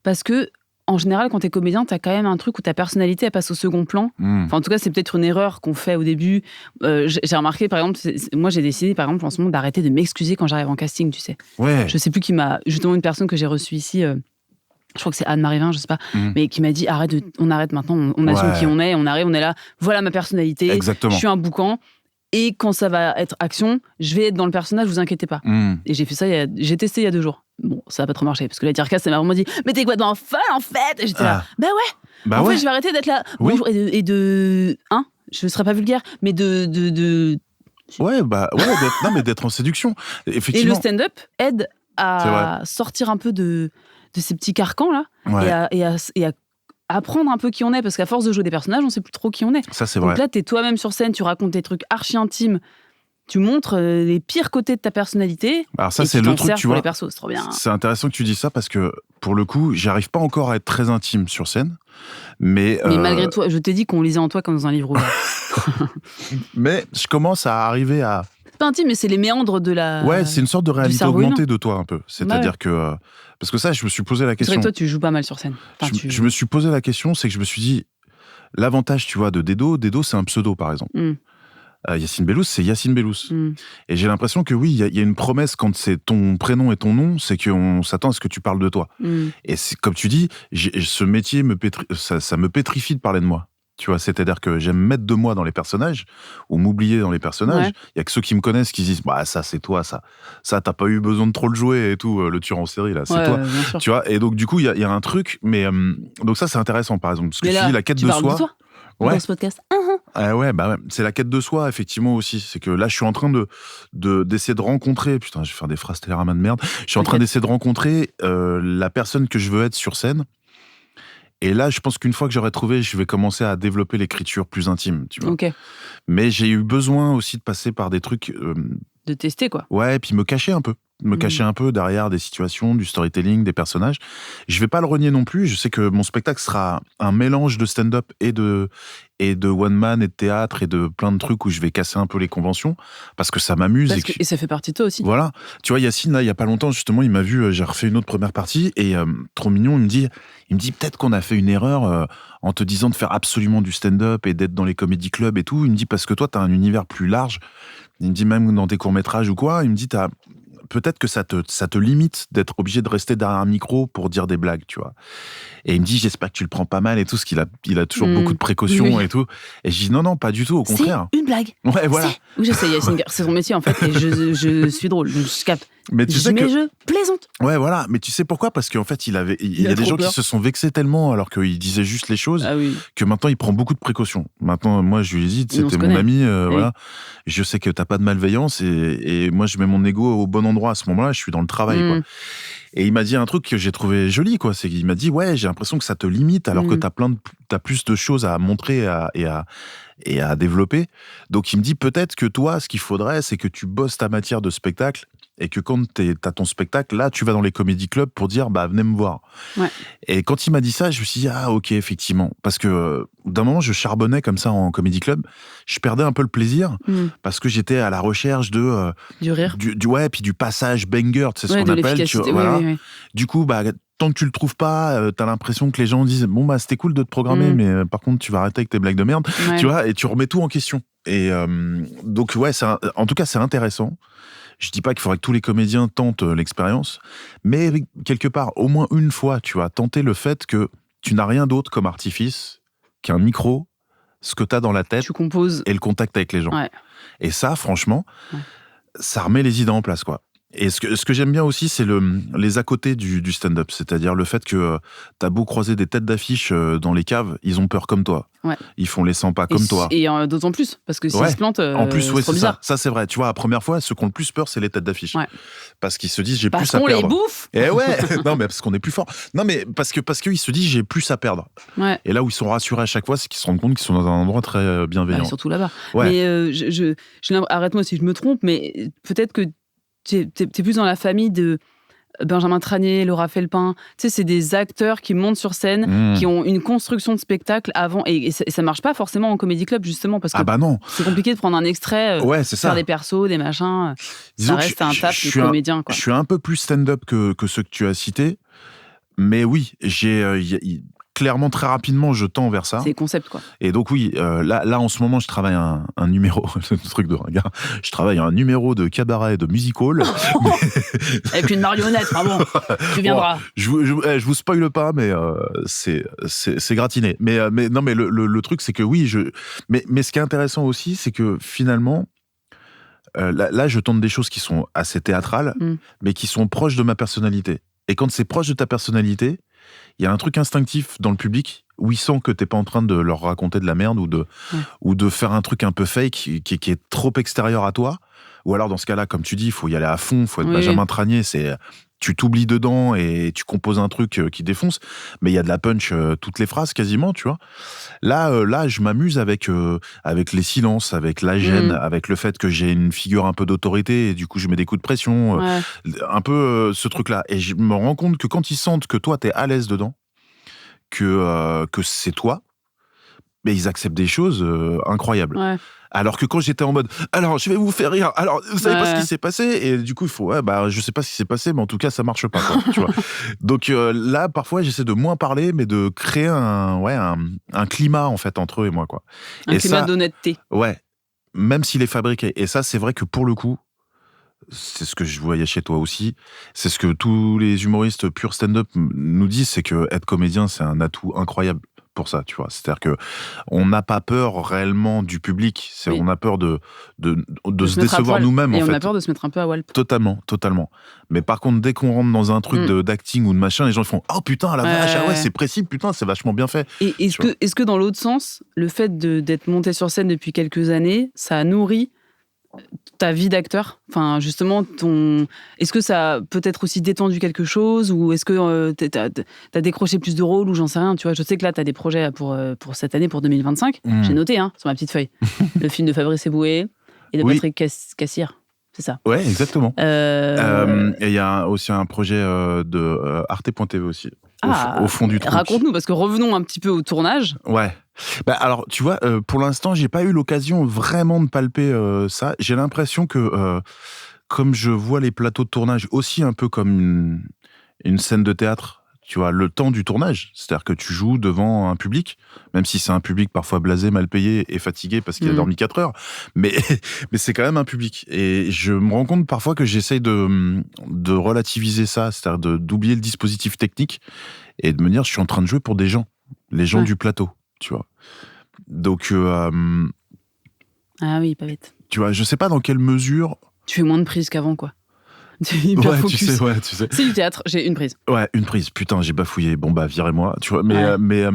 S2: parce que en général quand t'es comédien t'as quand même un truc où ta personnalité elle passe au second plan. Enfin en tout cas c'est peut-être une erreur qu'on fait au début. J'ai remarqué par exemple, moi j'ai décidé par exemple en ce moment d'arrêter de m'excuser quand j'arrive en casting, tu sais. Je sais plus qui m'a, justement une personne que j'ai reçue ici, je crois que c'est Anne-Marie Vin, je sais pas, mais qui m'a dit on arrête maintenant, on assume qui on est, on arrive, on est là, voilà ma personnalité. Exactement. Je suis un boucan, et quand ça va être action, je vais être dans le personnage, vous inquiétez pas. Et j'ai fait ça, j'ai testé il y a 2 jours. Bon, ça a pas trop marché, parce que la Dirka, ça m'a vraiment dit, mais t'es quoi dans folle en fait? Et j'étais là, en fait je vais arrêter d'être là. Bonjour, je serais pas vulgaire, mais
S3: d'être en séduction. Effectivement.
S2: Et le stand-up aide à sortir un peu de ces petits carcans là, et à apprendre un peu qui on est, parce qu'à force de jouer des personnages, on sait plus trop qui on est.
S3: Ça, c'est vrai.
S2: Donc là, t'es toi-même sur scène, tu racontes des trucs archi intimes, tu montres les pires côtés de ta personnalité. Alors ça, c'est le truc, tu vois. Les persos, c'est trop bien.
S3: C'est intéressant que tu dis ça, parce que pour le coup, j'arrive pas encore à être très intime sur scène, mais
S2: malgré toi, je t'ai dit qu'on lisait en toi comme dans un livre ouvert.
S3: Mais je commence à arriver à...
S2: C'est pas intime, mais c'est les méandres de la...
S3: Ouais, c'est une sorte de réalité augmentée de toi un peu. C'est-à-dire que... Parce que ça, je me suis posé la question...
S2: C'est vrai que toi, tu joues pas mal sur scène. Enfin,
S3: je me suis posé la question, c'est que je me suis dit... L'avantage, tu vois, de Dedo, c'est un pseudo, par exemple. Yacine Bellous, c'est Yacine Bellous. Et j'ai l'impression que oui, il y a une promesse quand c'est ton prénom et ton nom, c'est qu'on s'attend à ce que tu parles de toi. Et c'est, comme tu dis, ce métier, ça me pétrifie de parler de moi. Tu vois, c'est-à-dire que j'aime mettre de moi dans les personnages, ou m'oublier dans les personnages. Il y a que ceux qui me connaissent qui disent, ça c'est toi, ça t'as pas eu besoin de trop le jouer et tout, le tueur en série là, c'est toi. Tu vois, et donc du coup il y a un truc, mais donc ça c'est intéressant par exemple, parce que tu dis la quête de soi.
S2: dans ce podcast.
S3: Ouais, c'est la quête de soi, effectivement, aussi. C'est que là, je suis en train d'essayer de rencontrer... Putain, je vais faire des phrases Télérama de merde. Je suis en train d'essayer de rencontrer la personne que je veux être sur scène. Et là, je pense qu'une fois que j'aurai trouvé, je vais commencer à développer l'écriture plus intime, tu vois.
S2: Ok.
S3: Mais j'ai eu besoin aussi de passer par des trucs...
S2: de tester, quoi.
S3: Ouais, et puis me cacher un peu. Cacher un peu derrière des situations, du storytelling, des personnages. Je vais pas le renier non plus. Je sais que mon spectacle sera un mélange de stand-up et de one-man et de théâtre et de plein de trucs où je vais casser un peu les conventions parce que ça m'amuse.
S2: Et ça fait partie de toi aussi.
S3: Voilà. Tu vois, Yacine, là, il y a pas longtemps, justement, il m'a vu, j'ai refait une autre première partie et trop mignon, il me dit peut-être qu'on a fait une erreur en te disant de faire absolument du stand-up et d'être dans les comédie clubs et tout. Il me dit parce que toi, t'as un univers plus large. Il me dit même dans tes courts-métrages ou quoi, il me dit peut-être que ça te limite d'être obligé de rester derrière un micro pour dire des blagues, tu vois. Et il me dit, j'espère que tu le prends pas mal et tout, parce qu'il a toujours beaucoup de précautions et tout. Et je dis, non, pas du tout, au contraire.
S2: C'est une blague.
S3: Ouais, voilà.
S2: Oui, je sais, Yacine, c'est son métier, en fait, et je suis drôle, je capte.
S3: Mais tu sais que...
S2: je plaisante.
S3: Ouais, voilà. Mais tu sais pourquoi? Parce qu'en fait, il y a des gens qui se sont vexés tellement, alors qu'il disait juste les choses, que maintenant, il prend beaucoup de précautions. Maintenant, moi, je lui dis, c'était mon ami, voilà. Je sais que t'as pas de malveillance, et moi, je mets mon ego au bon endroit à ce moment-là, je suis dans le travail, quoi. Et il m'a dit un truc que j'ai trouvé joli, quoi. C'est qu'il m'a dit, ouais, j'ai l'impression que ça te limite, alors que t'as plus de choses à montrer et à développer. Donc, il me dit, peut-être que toi, ce qu'il faudrait, c'est que tu bosses ta matière de spectacle, et que quand t'as ton spectacle, là, tu vas dans les comédie clubs pour dire, venez me voir.
S2: Ouais.
S3: Et quand il m'a dit ça, je me suis dit, ok, effectivement. Parce que d'un moment, je charbonnais comme ça en comédie club. Je perdais un peu le plaisir parce que j'étais à la recherche de...
S2: du rire.
S3: Puis du passage banger, c'est ce qu'on appelle. Tu vois, voilà. Du coup, tant que tu le trouves pas, t'as l'impression que les gens disent, c'était cool de te programmer, mais par contre, tu vas arrêter avec tes blagues de merde. Ouais. Tu vois, et tu remets tout en question. Et donc, ouais, en tout cas, c'est intéressant. Je dis pas qu'il faudrait que tous les comédiens tentent l'expérience, mais quelque part, au moins une fois, tu vas tenter le fait que tu n'as rien d'autre comme artifice qu'un micro, ce que tu as dans la tête,
S2: tu composes,
S3: et le contact avec les gens.
S2: Ouais.
S3: Et ça, franchement, ça remet les idées en place, quoi. Et ce que j'aime bien aussi, c'est les à côté du stand-up. C'est-à-dire le fait que t'as beau croiser des têtes d'affiche dans les caves, ils ont peur comme toi.
S2: Ouais.
S3: Ils font les 100 pas comme toi.
S2: Et d'autant plus, parce que s'ils se plantent,
S3: en plus,
S2: c'est bizarre.
S3: Ça, c'est vrai. Tu vois, la première fois, ceux qui ont le plus peur, c'est les têtes d'affiche. Ouais. Parce qu'ils se disent, j'ai plus à perdre.
S2: Parce qu'on les bouffe.
S3: Et ouais, non, mais parce qu'on est plus fort. Non, mais parce qu'ils se disent, j'ai plus à perdre.
S2: Ouais.
S3: Et là où ils sont rassurés à chaque fois, c'est qu'ils se rendent compte qu'ils sont dans un endroit très bienveillant.
S2: Surtout là-bas. Ouais. Mais arrête-moi si je me trompe, mais peut-être que t'es plus dans la famille de Benjamin Tranier, Laura Felpin. Tu sais, c'est des acteurs qui montent sur scène, qui ont une construction de spectacle avant. Et ça marche pas forcément en comédie club, justement, parce que
S3: non.
S2: c'est compliqué de prendre un extrait, faire des persos, des machins. Disons ça reste un taf de comédien, quoi.
S3: Je suis un peu plus stand-up que ceux que tu as cités. Mais oui, clairement, très rapidement, je tends vers ça.
S2: C'est concept, quoi.
S3: Et donc, oui, là, en ce moment, je travaille un numéro, c'est un truc de ringard, je travaille un numéro de cabaret, de music-hall.
S2: Avec une marionnette, bon, tu viendras.
S3: Je vous spoile pas, mais c'est gratiné. Mais non, mais le truc, c'est que oui, mais ce qui est intéressant aussi, c'est que finalement, là, je tente des choses qui sont assez théâtrales, mais qui sont proches de ma personnalité. Et quand c'est proche de ta personnalité, il y a un truc instinctif dans le public où ils sentent que t'es pas en train de leur raconter de la merde ou de faire un truc un peu fake qui est trop extérieur à toi. Ou alors, dans ce cas-là, comme tu dis, il faut y aller à fond, il faut être Benjamin Tranier, tu t'oublies dedans et tu composes un truc qui défonce, mais il y a de la punch toutes les phrases quasiment, tu vois. Là, je m'amuse avec les silences, avec la gêne, avec le fait que j'ai une figure un peu d'autorité et du coup je mets des coups de pression, un peu ce truc-là. Et je me rends compte que quand ils sentent que toi t'es à l'aise dedans, que c'est toi, mais ils acceptent des choses incroyables. Ouais. Alors que quand j'étais en mode, alors je vais vous faire rire, alors vous savez pas ce qui s'est passé, et du coup il faut, je sais pas ce qui s'est passé, mais en tout cas ça marche pas, quoi, tu vois. Donc là parfois j'essaie de moins parler, mais de créer un climat en fait entre eux et moi, quoi.
S2: Un climat d'honnêteté.
S3: Ouais, même s'il est fabriqué. Et ça, c'est vrai que pour le coup, c'est ce que je voyais chez toi aussi, c'est ce que tous les humoristes pur stand-up nous disent, c'est que être comédien c'est un atout incroyable. pour ça, tu vois. C'est-à-dire que on n'a pas peur réellement du public. On a peur de se décevoir nous-mêmes, en fait.
S2: Et on a peur de se mettre un peu à Walp.
S3: Totalement. Mais par contre, dès qu'on rentre dans un truc d'acting ou de machin, les gens font « Oh putain, la vache, ah ouais, c'est précis, putain, c'est vachement bien fait. »
S2: Et est-ce que dans l'autre sens, le fait d'être monté sur scène depuis quelques années, ça a nourri ta vie d'acteur, enfin justement est-ce que ça a peut-être aussi détendu quelque chose, ou est-ce que t'as décroché plus de rôles, ou j'en sais rien, tu vois. Je sais que là t'as des projets pour cette année, pour 2025. J'ai noté sur ma petite feuille le film de Fabrice Eboué et de Patrick Cassir, c'est ça?
S3: Ouais, exactement. Et il y a aussi un projet de Arte.tv aussi, au fond du truc.
S2: Raconte-nous, parce que revenons un petit peu au tournage.
S3: Ouais. Alors, tu vois, pour l'instant, j'ai pas eu l'occasion vraiment de palper ça. J'ai l'impression que, comme je vois les plateaux de tournage aussi un peu comme une scène de théâtre, tu vois, le temps du tournage, c'est-à-dire que tu joues devant un public, même si c'est un public parfois blasé, mal payé et fatigué parce qu'il a dormi 4 heures, mais c'est quand même un public. Et je me rends compte parfois que j'essaye de relativiser ça, c'est-à-dire d'oublier le dispositif technique et de me dire, je suis en train de jouer pour des gens, les gens du plateau. Tu vois. Donc,
S2: ah oui, pas bête.
S3: Tu vois, je sais pas dans quelle mesure.
S2: Tu fais moins de prises qu'avant, quoi. Tu es hyper focus.
S3: Tu sais.
S2: C'est du théâtre, j'ai une prise.
S3: Ouais, une prise. Putain, j'ai bafouillé. Bon, virez-moi. Tu vois, mais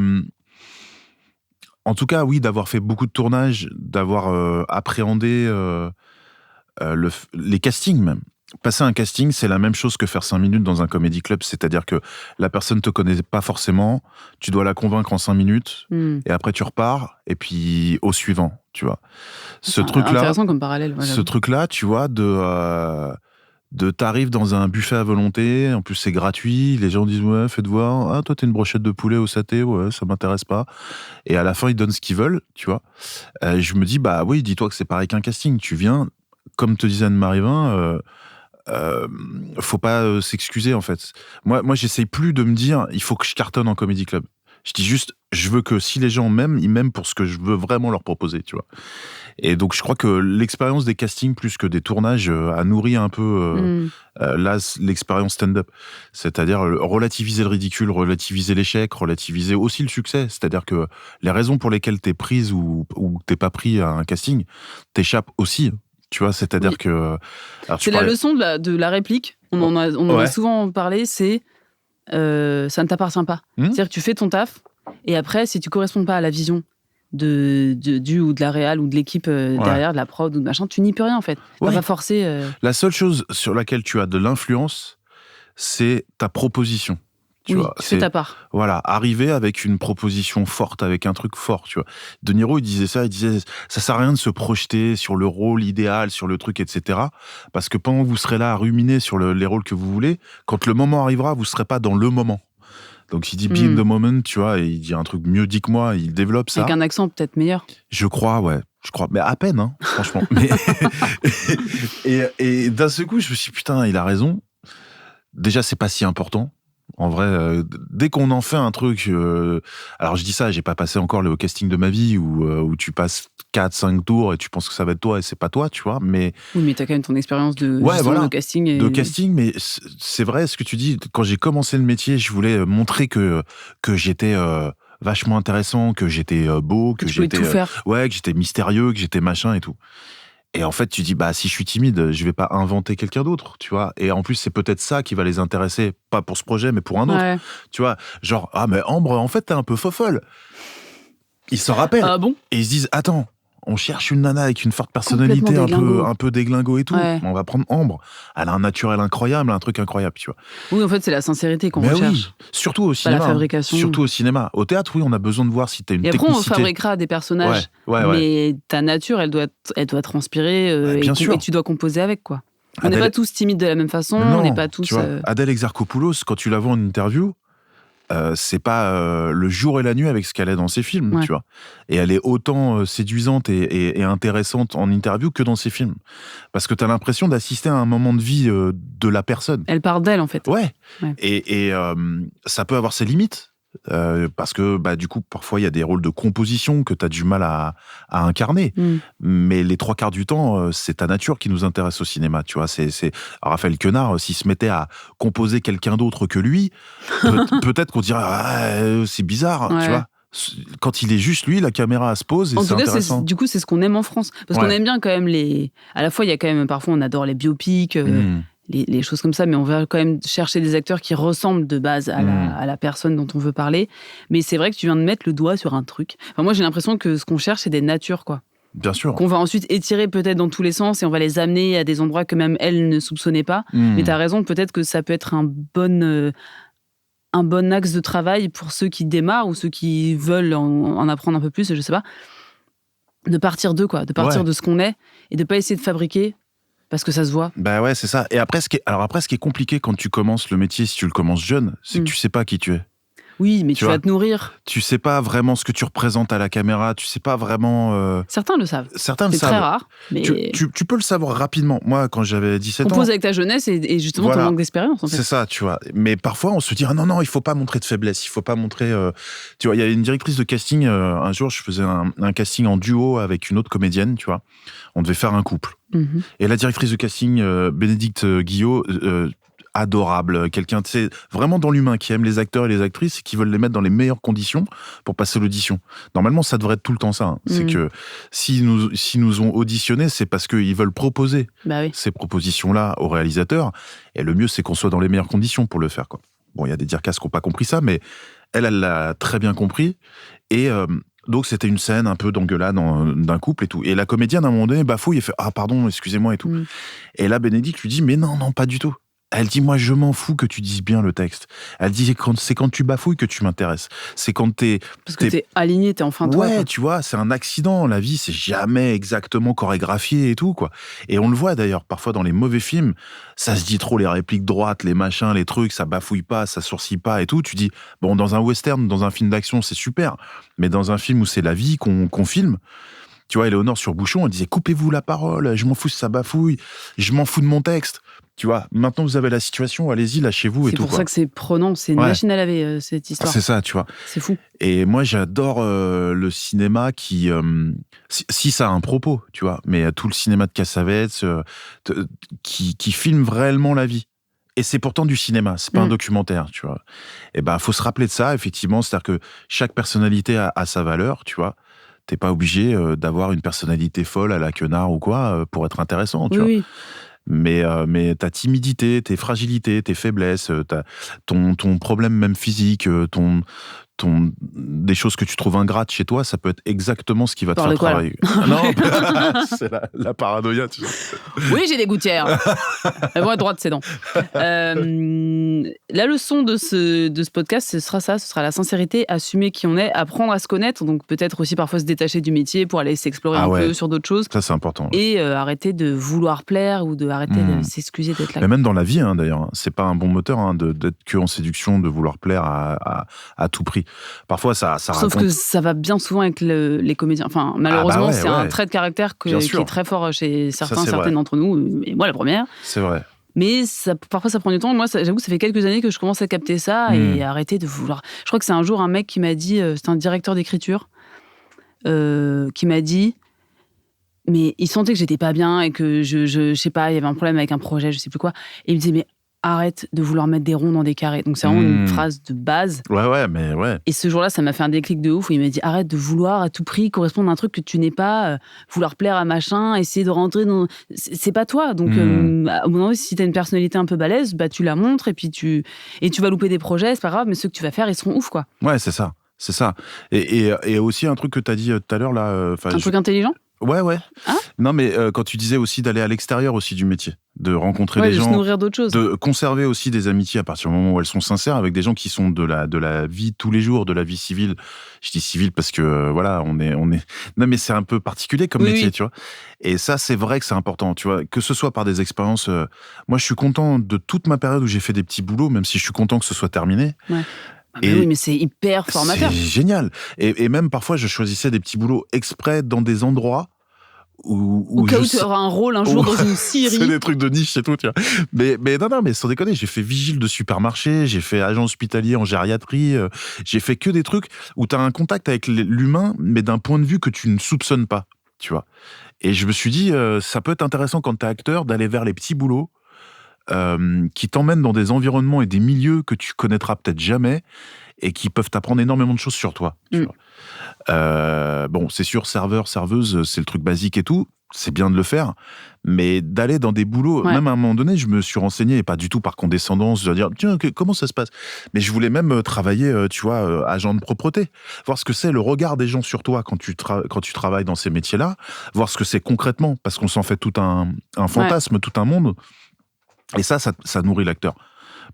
S3: en tout cas, oui, d'avoir fait beaucoup de tournages, d'avoir appréhendé les castings même. Passer un casting, c'est la même chose que faire 5 minutes dans un comédie club, c'est-à-dire que la personne te connaît pas forcément, tu dois la convaincre en 5 minutes, et après tu repars, et puis au suivant, tu vois. Ce truc-là,
S2: intéressant comme parallèle. Voilà.
S3: Ce truc-là, tu vois, de t'arrives dans un buffet à volonté, en plus c'est gratuit, les gens disent ouais, faites voir, ah toi t'es une brochette de poulet au saté, ouais, ça m'intéresse pas, et à la fin ils donnent ce qu'ils veulent, tu vois. Je me dis bah oui, dis-toi que c'est pareil qu'un casting, tu viens, comme te disait Anne-Marie Vin, faut pas s'excuser en fait. Moi j'essaye plus de me dire il faut que je cartonne en comédie club. Je dis juste je veux que si les gens m'aiment, ils m'aiment pour ce que je veux vraiment leur proposer, tu vois. Et donc je crois que l'expérience des castings plus que des tournages a nourri un peu là l'expérience stand-up. C'est-à-dire relativiser le ridicule, relativiser l'échec, relativiser aussi le succès. C'est-à-dire que les raisons pour lesquelles t'es prise ou t'es pas pris à un casting t'échappent aussi. Tu vois, c'est-à-dire que...
S2: C'est la leçon de la réplique. On en a souvent parlé, c'est ça ne t'appartient pas. C'est-à-dire que tu fais ton taf, et après, si tu corresponds pas à la vision du ou de la réal ou de l'équipe derrière, de la prod ou de machin, tu n'y peux rien en fait. Tu vas pas forcer... La
S3: seule chose sur laquelle tu as de l'influence, c'est ta proposition. Tu vois,
S2: c'est ta part.
S3: Voilà, arriver avec une proposition forte, avec un truc fort, tu vois. De Niro, il disait ça, ça sert à rien de se projeter sur le rôle idéal, sur le truc, etc. Parce que pendant que vous serez là à ruminer sur les rôles que vous voulez, quand le moment arrivera, vous serez pas dans le moment. Donc il dit be in the moment, tu vois, et il dit un truc mieux dit que moi, il développe ça.
S2: Avec un accent peut-être meilleur.
S3: Je crois, mais à peine, hein, franchement. et d'un seul coup, je me suis dit, putain, il a raison. Déjà, c'est pas si important. En vrai, dès qu'on en fait un truc... alors je dis ça, j'ai pas passé encore le casting de ma vie où tu passes 4-5 tours et tu penses que ça va être toi et c'est pas toi, tu vois, mais...
S2: Oui, mais t'as quand même ton expérience de casting.
S3: De casting, mais c'est vrai ce que tu dis. Quand j'ai commencé le métier, je voulais montrer que j'étais... vachement intéressant, que j'étais beau, que j'étais...
S2: tout faire.
S3: Que j'étais mystérieux, que j'étais machin et tout. Et en fait, tu dis, bah, si je suis timide, je vais pas inventer quelqu'un d'autre, tu vois. Et en plus, c'est peut-être ça qui va les intéresser, pas pour ce projet, mais pour un autre. Ouais. Tu vois, genre, ah, mais Ambre, en fait, t'es un peu fofolle. Ils s'en rappellent.
S2: Ah bon ?
S3: Et ils se disent, attends, on cherche une nana avec une forte personnalité, un peu déglingo et tout. Ouais. On va prendre Ambre. Elle a un naturel incroyable, un truc incroyable, tu vois.
S2: Oui, en fait, c'est la sincérité qu'on recherche. Oui,
S3: surtout au cinéma.
S2: Pas la fabrication.
S3: Surtout au cinéma. Au théâtre, oui, on a besoin de voir si t'as une technicité.
S2: Et après, on fabriquera des personnages. Mais ta nature, elle doit transpirer et tu dois composer avec, quoi. On n'est pas tous timides de la même façon. On n'est pas tous...
S3: Tu vois, Adèle Exarchopoulos, quand tu la vois en interview, c'est pas le jour et la nuit avec ce qu'elle est dans ses films, tu vois. Et elle est autant séduisante et intéressante en interview que dans ses films. Parce que t'as l'impression d'assister à un moment de vie de la personne.
S2: Elle parle d'elle, en fait.
S3: Ouais. Et ça peut avoir ses limites. Parce que bah, du coup parfois il y a des rôles de composition que tu as du mal à incarner, mais les 3/4 du temps c'est ta nature qui nous intéresse au cinéma, tu vois. C'est Raphaël Quenard, s'il se mettait à composer quelqu'un d'autre que lui, peut-être qu'on dirait c'est bizarre, tu vois. Quand il est juste lui, la caméra se pose et c'est intéressant.
S2: Du coup, c'est ce qu'on aime en France. Parce qu'on aime bien quand même à la fois, il y a quand même, parfois, on adore les biopics, les choses comme ça, mais on va quand même chercher des acteurs qui ressemblent de base à la personne dont on veut parler. Mais c'est vrai que tu viens de mettre le doigt sur un truc. Enfin, moi, j'ai l'impression que ce qu'on cherche, c'est des natures, quoi.
S3: Bien sûr.
S2: Qu'on va ensuite étirer peut-être dans tous les sens et on va les amener à des endroits que même elle ne soupçonnait pas. Mais t'as raison, peut-être que ça peut être un bon axe de travail pour ceux qui démarrent ou ceux qui veulent en apprendre un peu plus, je sais pas. De partir de ce qu'on est et de pas essayer de fabriquer parce que ça se voit.
S3: Bah ouais, c'est ça. Et après, ce qui est compliqué quand tu commences le métier, si tu le commences jeune, c'est que tu sais pas qui tu es.
S2: Oui, mais tu vas te nourrir.
S3: Tu sais pas vraiment ce que tu représentes à la caméra, tu sais pas vraiment...
S2: Certains le savent.
S3: C'est
S2: très rare. Mais...
S3: Tu peux le savoir rapidement. Moi, quand j'avais 17 ans...
S2: On pose avec ta jeunesse et justement ton manque d'expérience, en fait.
S3: C'est ça, tu vois. Mais parfois, on se dit, non, il faut pas montrer de faiblesse, il faut pas montrer... Tu vois, il y a une directrice de casting, un jour, je faisais un casting en duo avec une autre comédienne, tu vois. On devait faire un couple. Et la directrice de casting, Bénédicte Guillot... adorable, quelqu'un, tu sais, vraiment dans l'humain, qui aime les acteurs et les actrices et qui veulent les mettre dans les meilleures conditions pour passer l'audition. Normalement, ça devrait être tout le temps ça. Hein. C'est que s'ils nous ont auditionnés, c'est parce qu'ils veulent proposer ces propositions-là aux réalisateurs. Et le mieux, c'est qu'on soit dans les meilleures conditions pour le faire, quoi. Bon, il y a des dircasses qui n'ont pas compris ça, mais elle l'a très bien compris. Et donc, c'était une scène un peu d'engueulade d'un couple et tout. Et la comédienne, à un moment donné, bafouille et fait « Ah, pardon, excusez-moi » et tout. Et là, Bénédicte lui dit « Mais non, pas du tout. » Elle dit, moi, je m'en fous que tu dises bien le texte. Elle dit, c'est quand tu bafouilles que tu m'intéresses. C'est quand
S2: Parce que t'es aligné, t'es enfin toi.
S3: Ouais,
S2: quoi.
S3: tu vois, c'est un accident. La vie, c'est jamais exactement chorégraphié et tout, quoi. Et on le voit d'ailleurs, parfois dans les mauvais films, ça se dit trop, les répliques droites, les machins, les trucs, ça bafouille pas, ça sourcille pas et tout. Tu dis, bon, dans un western, dans un film d'action, c'est super. Mais dans un film où c'est la vie qu'on filme, tu vois, Éléonore sur Bouchon, elle disait, coupez-vous la parole, je m'en fous si ça bafouille, je m'en fous de mon texte. Tu vois, maintenant vous avez la situation, allez-y, lâchez-vous et tout.
S2: C'est pour ça que c'est prenant, c'est une machine à laver, cette histoire.
S3: C'est ça, tu vois.
S2: C'est fou.
S3: Et moi, j'adore le cinéma qui... si ça a un propos, tu vois, mais tout le cinéma de Cassavetes qui filme réellement la vie. Et c'est pourtant du cinéma, c'est pas un documentaire, tu vois. Et ben, faut se rappeler de ça, effectivement, c'est-à-dire que chaque personnalité a sa valeur, tu vois. T'es pas obligé d'avoir une personnalité folle à la Quenard ou quoi pour être intéressant, tu vois. Oui. Mais ta timidité, tes fragilités, tes faiblesses, ton problème même physique, des choses que tu trouves ingrates chez toi, ça peut être exactement ce qui va te faire travailler. Non, c'est la paranoïa, tu sais.
S2: Oui, j'ai des gouttières. Moi, à droite, c'est non. La leçon de ce podcast, ce sera la sincérité, assumer qui on est, apprendre à se connaître, donc peut-être aussi parfois se détacher du métier pour aller s'explorer un peu sur d'autres choses.
S3: Ça, c'est important.
S2: Et arrêter de vouloir plaire ou de arrêter de s'excuser d'être là.
S3: Mais même dans la vie, d'ailleurs, c'est pas un bon moteur d'être que en séduction, de vouloir plaire à tout prix. Parfois, ça
S2: Sauf que ça va bien souvent avec les comédiens. Enfin, malheureusement, c'est un trait de caractère qui est très fort chez certaines d'entre nous, et moi la première.
S3: C'est vrai.
S2: Mais parfois, ça prend du temps. Moi, j'avoue que ça fait quelques années que je commence à capter ça et arrêter de vouloir... Je crois que c'est un jour un mec qui m'a dit, c'est un directeur d'écriture, qui m'a dit, mais il sentait que j'étais pas bien et que je sais pas, il y avait un problème avec un projet, je sais plus quoi. Et il me disait, mais arrête de vouloir mettre des ronds dans des carrés. Donc c'est vraiment une phrase de base.
S3: Mais ouais.
S2: Et ce jour-là, ça m'a fait un déclic de ouf où il m'a dit arrête de vouloir à tout prix correspondre à un truc que tu n'es pas, vouloir plaire à machin, essayer de rentrer dans... C'est pas toi. Donc au bout d'un moment, si t'as une personnalité un peu balèze, bah tu la montres et puis tu vas louper des projets, c'est pas grave, mais ceux que tu vas faire, ils seront ouf, quoi.
S3: Ouais, c'est ça. C'est ça. Et aussi un truc que t'as dit tout à l'heure là.
S2: Un truc intelligent.
S3: Ouais.
S2: Hein
S3: non, mais quand tu disais aussi d'aller à l'extérieur aussi du métier, de rencontrer des gens,
S2: de se nourrir d'autres choses,
S3: de conserver aussi des amitiés à partir du moment où elles sont sincères avec des gens qui sont de la vie de tous les jours, de la vie civile. Je dis civile parce que voilà, on est. Non, mais c'est un peu particulier comme métier, tu vois. Et ça, c'est vrai que c'est important, tu vois, que ce soit par des expériences. Moi, je suis content de toute ma période où j'ai fait des petits boulots, même si je suis content que ce soit terminé.
S2: Ouais. Oui, mais c'est hyper formateur.
S3: C'est génial. Et même parfois, je choisissais des petits boulots exprès dans des endroits où
S2: tu auras un rôle un jour dans une série.
S3: C'est des trucs de niche et tout, tu vois. Mais non, mais sans déconner, j'ai fait vigile de supermarché, j'ai fait agent hospitalier en gériatrie, j'ai fait que des trucs où tu as un contact avec l'humain, mais d'un point de vue que tu ne soupçonnes pas, tu vois. Et je me suis dit, ça peut être intéressant quand tu es acteur d'aller vers les petits boulots qui t'emmènent dans des environnements et des milieux que tu connaîtras peut-être jamais et qui peuvent t'apprendre énormément de choses sur toi. Tu vois. Bon, c'est sûr, serveur, serveuse, c'est le truc basique et tout. C'est bien de le faire, mais d'aller dans des boulots, même à un moment donné, je me suis renseigné, et pas du tout par condescendance, de dire, tiens, comment ça se passe? Mais je voulais même travailler, tu vois, agent de propreté, voir ce que c'est le regard des gens sur toi quand tu travailles dans ces métiers-là, voir ce que c'est concrètement, parce qu'on s'en fait tout un fantasme, tout un monde, et ça nourrit l'acteur.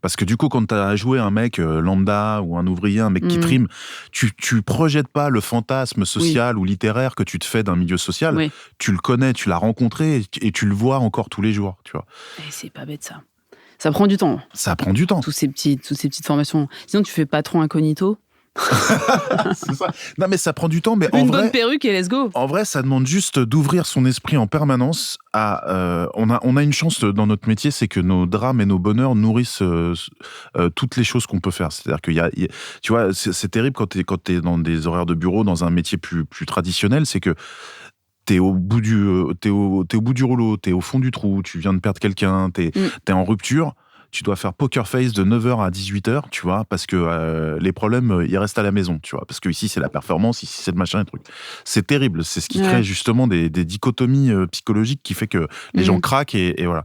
S3: Parce que du coup, quand t'as joué un mec lambda ou un ouvrier, un mec qui trime, tu projettes pas le fantasme social ou littéraire que tu te fais d'un milieu social. Oui. Tu le connais, tu l'as rencontré et tu le vois encore tous les jours, tu vois.
S2: Et c'est pas bête ça. Ça prend du temps.
S3: Ça prend du temps.
S2: Toutes ces petites formations. Sinon, tu fais patron incognito.
S3: C'est ça. Non, mais ça prend du temps. Mais
S2: une bonne perruque et let's go.
S3: En vrai, ça demande juste d'ouvrir son esprit en permanence. On a une chance dans notre métier, c'est que nos drames et nos bonheurs nourrissent toutes les choses qu'on peut faire. C'est-à-dire tu vois, c'est terrible quand t'es dans des horaires de bureau, dans un métier plus traditionnel, c'est que t'es au bout du rouleau, t'es au fond du trou, tu viens de perdre quelqu'un, t'es en rupture. Tu dois faire poker face de 9h à 18h, tu vois, parce que les problèmes, ils restent à la maison, tu vois, parce que ici c'est la performance, ici c'est le machin et truc. C'est terrible, c'est ce qui crée justement des dichotomies psychologiques qui fait que les gens craquent et voilà.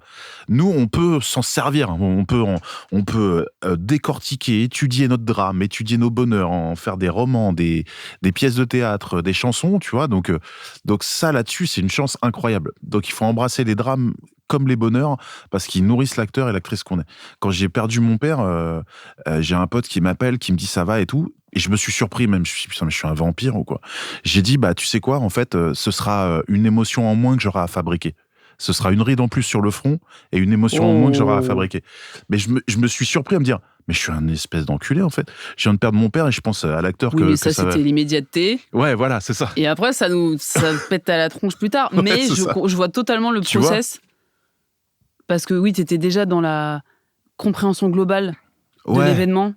S3: Nous, on peut s'en servir, on peut décortiquer, étudier notre drame, étudier nos bonheurs, en faire des romans, des pièces de théâtre, des chansons, tu vois, donc ça là-dessus, c'est une chance incroyable. Donc il faut embrasser les drames comme les bonheurs, parce qu'ils nourrissent l'acteur et l'actrice qu'on est. Quand j'ai perdu mon père, j'ai un pote qui m'appelle, qui me dit ça va et tout, et je me suis surpris même, je me suis dit, putain, mais je suis un vampire ou quoi. J'ai dit, bah tu sais quoi, en fait, ce sera une émotion en moins que j'aurai à fabriquer. Ce sera une ride en plus sur le front, et une émotion en moins que j'aurai à fabriquer. Mais je me suis surpris à me dire, mais je suis un espèce d'enculé en fait. Je viens de perdre mon père et je pense à l'acteur
S2: mais ça c'était l'immédiateté.
S3: Ouais, voilà, c'est ça.
S2: Et après, ça pète à la tronche plus tard. Mais ouais, je vois totalement le process. Parce que oui, tu étais déjà dans la compréhension globale de l'événement.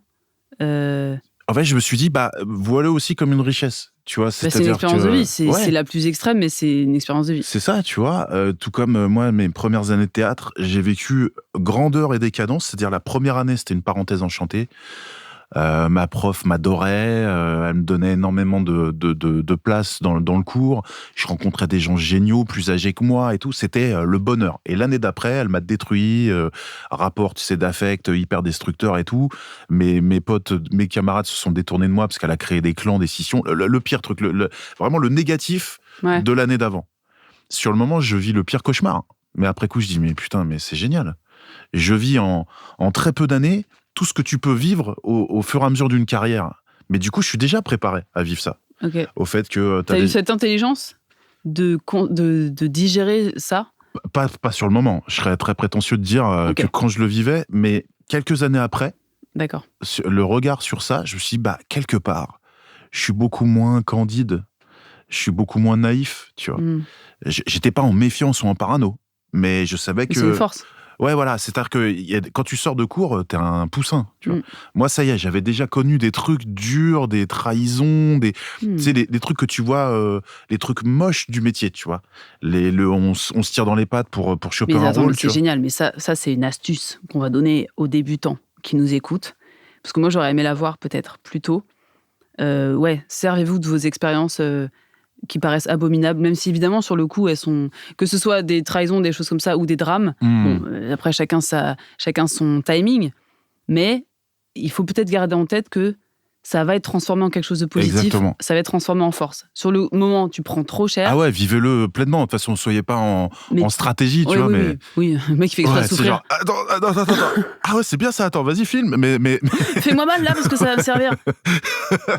S3: En fait, je me suis dit, bah, voilà aussi comme une richesse. Tu vois,
S2: c'est une expérience de vie. C'est la plus extrême, mais c'est une expérience de vie.
S3: C'est ça, tu vois. Tout comme moi, mes premières années de théâtre, j'ai vécu grandeur et décadence. C'est-à-dire, la première année, c'était une parenthèse enchantée. Ma prof m'adorait, elle me donnait énormément de place dans le cours. Je rencontrais des gens géniaux, plus âgés que moi et tout. C'était le bonheur. Et l'année d'après, elle m'a détruit. Rapport, tu sais, d'affect hyper destructeur et tout. Mes potes, mes camarades se sont détournés de moi parce qu'elle a créé des clans, des scissions. Le pire truc, vraiment le négatif de l'année d'avant. Sur le moment, je vis le pire cauchemar. Mais après coup, je dis, mais putain, mais c'est génial. Je vis en très peu d'années tout ce que tu peux vivre au fur et à mesure d'une carrière. Mais du coup, je suis déjà préparé à vivre ça.
S2: Okay.
S3: Au fait que
S2: t'as eu cette intelligence de digérer ça?
S3: Pas sur le moment. Je serais très prétentieux de dire que quand je le vivais, mais quelques années après,
S2: d'accord.
S3: Le regard sur ça, je me suis dit, bah, quelque part, je suis beaucoup moins candide, je suis beaucoup moins naïf, tu vois. J'étais pas en méfiance ou en parano, mais je savais que...
S2: C'est une force.
S3: Ouais, voilà, c'est-à-dire que quand tu sors de cours, t'es un poussin, tu vois. Moi, ça y est, j'avais déjà connu des trucs durs, des trahisons, tu sais, des trucs que tu vois, les trucs moches du métier, tu vois. On se tire dans les pattes pour choper un rôle.
S2: C'est génial, mais ça c'est une astuce qu'on va donner aux débutants qui nous écoutent. Parce que moi, j'aurais aimé la voir peut-être plus tôt. Servez-vous de vos expériences qui paraissent abominables, même si évidemment sur le coup elles sont, que ce soit des trahisons, des choses comme ça ou des drames, bon, après chacun son timing, mais il faut peut-être garder en tête que ça va être transformé en quelque chose de positif.
S3: Exactement.
S2: Ça va être transformé en force. Sur le moment, tu prends trop cher.
S3: Ah ouais, vivez-le pleinement. De toute façon, ne soyez pas en stratégie, tu vois.
S2: Oui, le mec, il fait exprès de souffrir.
S3: Genre, attends. Ah ouais, c'est bien ça, attends, vas-y, filme. Mais...
S2: Fais-moi mal là, parce que ça va me servir.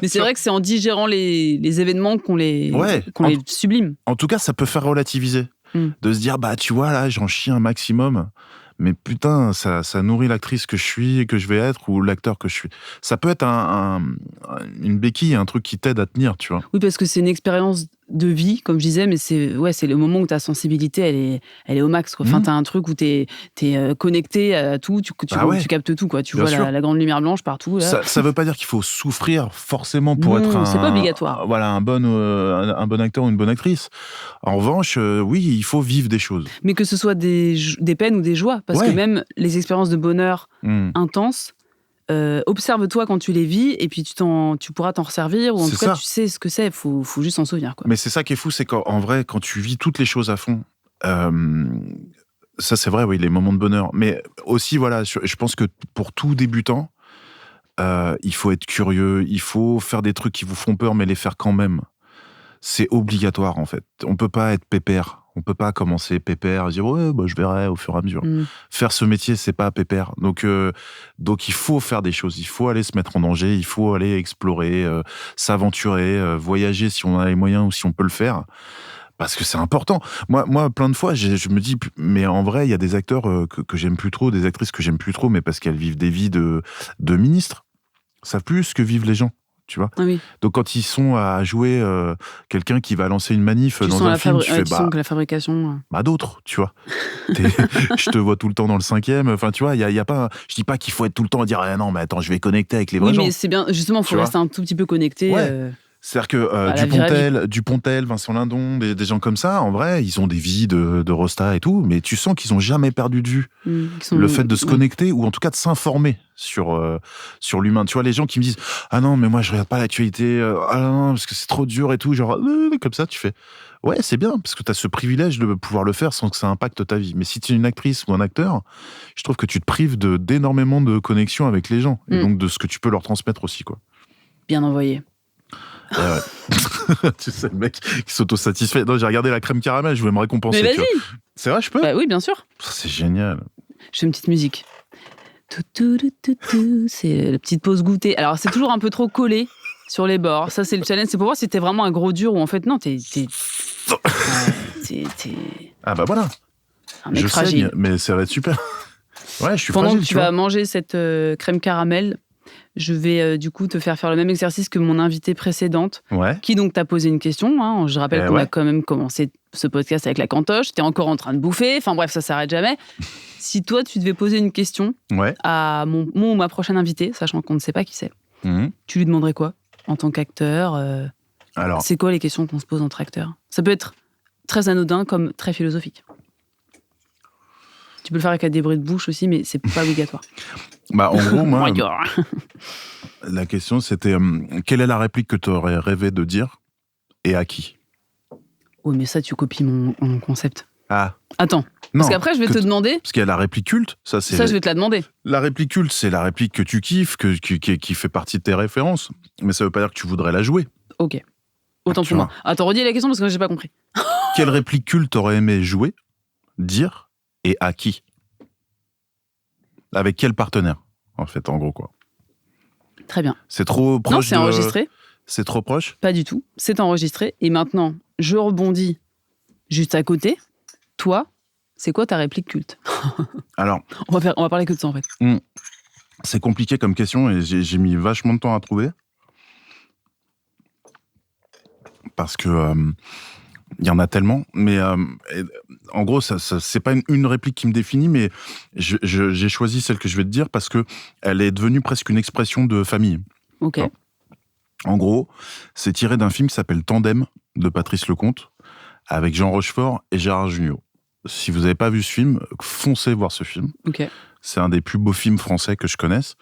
S2: Mais c'est vrai que c'est en digérant les événements qu'on les sublime.
S3: En tout cas, ça peut faire relativiser. De se dire, bah, tu vois, là, j'en chie un maximum. Mais putain, ça nourrit l'actrice que je suis et que je vais être, ou l'acteur que je suis. Ça peut être une béquille, un truc qui t'aide à tenir, tu vois.
S2: Oui, parce que c'est une expérience de vie, comme je disais, mais c'est le moment où ta sensibilité, elle est au max, quoi. Enfin, t'as un truc où t'es connecté à tout, tu captes tout, quoi. Tu vois la grande lumière blanche partout. Là.
S3: Ça veut pas dire qu'il faut souffrir forcément pour être
S2: c'est pas obligatoire.
S3: Voilà, un bon acteur ou une bonne actrice. En revanche, oui, il faut vivre des choses.
S2: Mais que ce soit des peines ou des joies, parce que même les expériences de bonheur intenses, observe-toi quand tu les vis et puis tu pourras t'en resservir ou en tout cas, tu sais ce que c'est. Faut juste s'en souvenir, quoi.
S3: Mais c'est ça qui est fou, c'est qu'en vrai, quand tu vis toutes les choses à fond, ça c'est vrai, oui, les moments de bonheur. Mais aussi, voilà, je pense que pour tout débutant, il faut être curieux, il faut faire des trucs qui vous font peur, mais les faire quand même. C'est obligatoire, en fait. On peut pas être pépère. On peut pas commencer pépère et dire ouais, bah, je verrai au fur et à mesure. Faire ce métier, c'est pas pépère. Donc il faut faire des choses. Il faut aller se mettre en danger. Il faut aller explorer, s'aventurer, voyager si on a les moyens ou si on peut le faire. Parce que c'est important. Moi, plein de fois, je me dis, mais en vrai, il y a des acteurs que j'aime plus trop, des actrices que j'aime plus trop, mais parce qu'elles vivent des vies de ministres. Ils savent plus ce que vivent les gens. Tu vois.
S2: Ah oui.
S3: Donc quand ils sont à jouer quelqu'un qui va lancer une manif dans un film, tu fais
S2: sens que la fabrication.
S3: D'autres, tu vois. Je te vois tout le temps dans le 5e. Enfin, tu vois, il y a pas. Je dis pas qu'il faut être tout le temps à dire non, mais attends, je vais connecter avec les vrais gens.
S2: Oui, mais c'est bien. Justement, il faut rester un tout petit peu connecté.
S3: Ouais. C'est-à-dire que Dupontel, Vincent Lindon, des gens comme ça, en vrai, ils ont des vies de rosta et tout, mais tu sens qu'ils ont jamais perdu de vue le fait de se connecter ou en tout cas de s'informer sur l'humain. Tu vois, les gens qui me disent ah non, mais moi je regarde pas l'actualité, ah non, parce que c'est trop dur et tout, genre comme ça, tu fais ouais, c'est bien parce que tu as ce privilège de pouvoir le faire sans que ça impacte ta vie. Mais si tu es une actrice ou un acteur, je trouve que tu te prives d'énormément de connexion avec les gens et donc de ce que tu peux leur transmettre aussi, quoi.
S2: Bien envoyé.
S3: Ouais. Tu sais, le mec qui s'auto-satisfait. Non, j'ai regardé la crème caramel, je voulais me récompenser.
S2: Mais vas-y.
S3: C'est vrai, je peux?
S2: Bah oui, bien sûr.
S3: C'est génial.
S2: Je fais une petite musique. C'est la petite pause goûter. Alors, c'est toujours un peu trop collé sur les bords. Ça, c'est le challenge. C'est pour voir si t'es vraiment un gros dur ou en fait, non, t'es...
S3: Ah bah voilà.
S2: Un mec
S3: je
S2: fragile.
S3: saigne, mais ça va être super. Ouais, je suis
S2: Pendant
S3: fragile,
S2: que tu vas manger cette crème caramel, je vais du coup te faire le même exercice que mon invitée précédente, qui donc t'a posé une question. Hein. Je rappelle qu'on a quand même commencé ce podcast avec la cantoche. T'es encore en train de bouffer. Enfin bref, ça s'arrête jamais. Si toi, tu devais poser une question à mon ou ma prochaine invitée, sachant qu'on ne sait pas qui c'est, tu lui demanderais quoi en tant qu'acteur Alors, c'est quoi les questions qu'on se pose entre acteurs? Ça peut être très anodin comme très philosophique. Tu peux le faire avec des bruits de bouche aussi, mais c'est pas obligatoire.
S3: Bah, en gros, moi, la question, c'était quelle est la réplique que tu aurais rêvé de dire et à qui?
S2: Oui, mais ça, tu copies mon concept.
S3: Ah.
S2: Attends, parce qu'après, je vais te demander...
S3: Parce qu'il y a la réplique culte, ça,
S2: je vais te la demander.
S3: La réplique culte, c'est la réplique que tu kiffes, qui fait partie de tes références. Mais ça veut pas dire que tu voudrais la jouer.
S2: Ok. Autant pour moi. Attends, redis la question parce que j'ai pas compris.
S3: Quelle réplique culte t'aurais aimé jouer, dire et à qui? Avec quel partenaire, en fait, en gros, quoi.
S2: Très bien.
S3: C'est trop proche.
S2: Non, c'est enregistré.
S3: C'est trop proche? Pas
S2: du tout. C'est enregistré. Et maintenant, je rebondis juste à côté. Toi, c'est quoi ta réplique culte?
S3: Alors,
S2: on va parler que de ça, en fait.
S3: C'est compliqué comme question et j'ai mis vachement de temps à trouver. Parce que il y en a tellement, mais en gros, ça c'est pas une réplique qui me définit, mais j'ai choisi celle que je vais te dire parce que elle est devenue presque une expression de famille.
S2: Ok.
S3: Alors, en gros, c'est tiré d'un film qui s'appelle Tandem de Patrice Lecomte avec Jean Rochefort et Gérard Jugnot. Si vous n'avez pas vu ce film, foncez voir ce film.
S2: Ok.
S3: C'est un des plus beaux films français que je connaisse.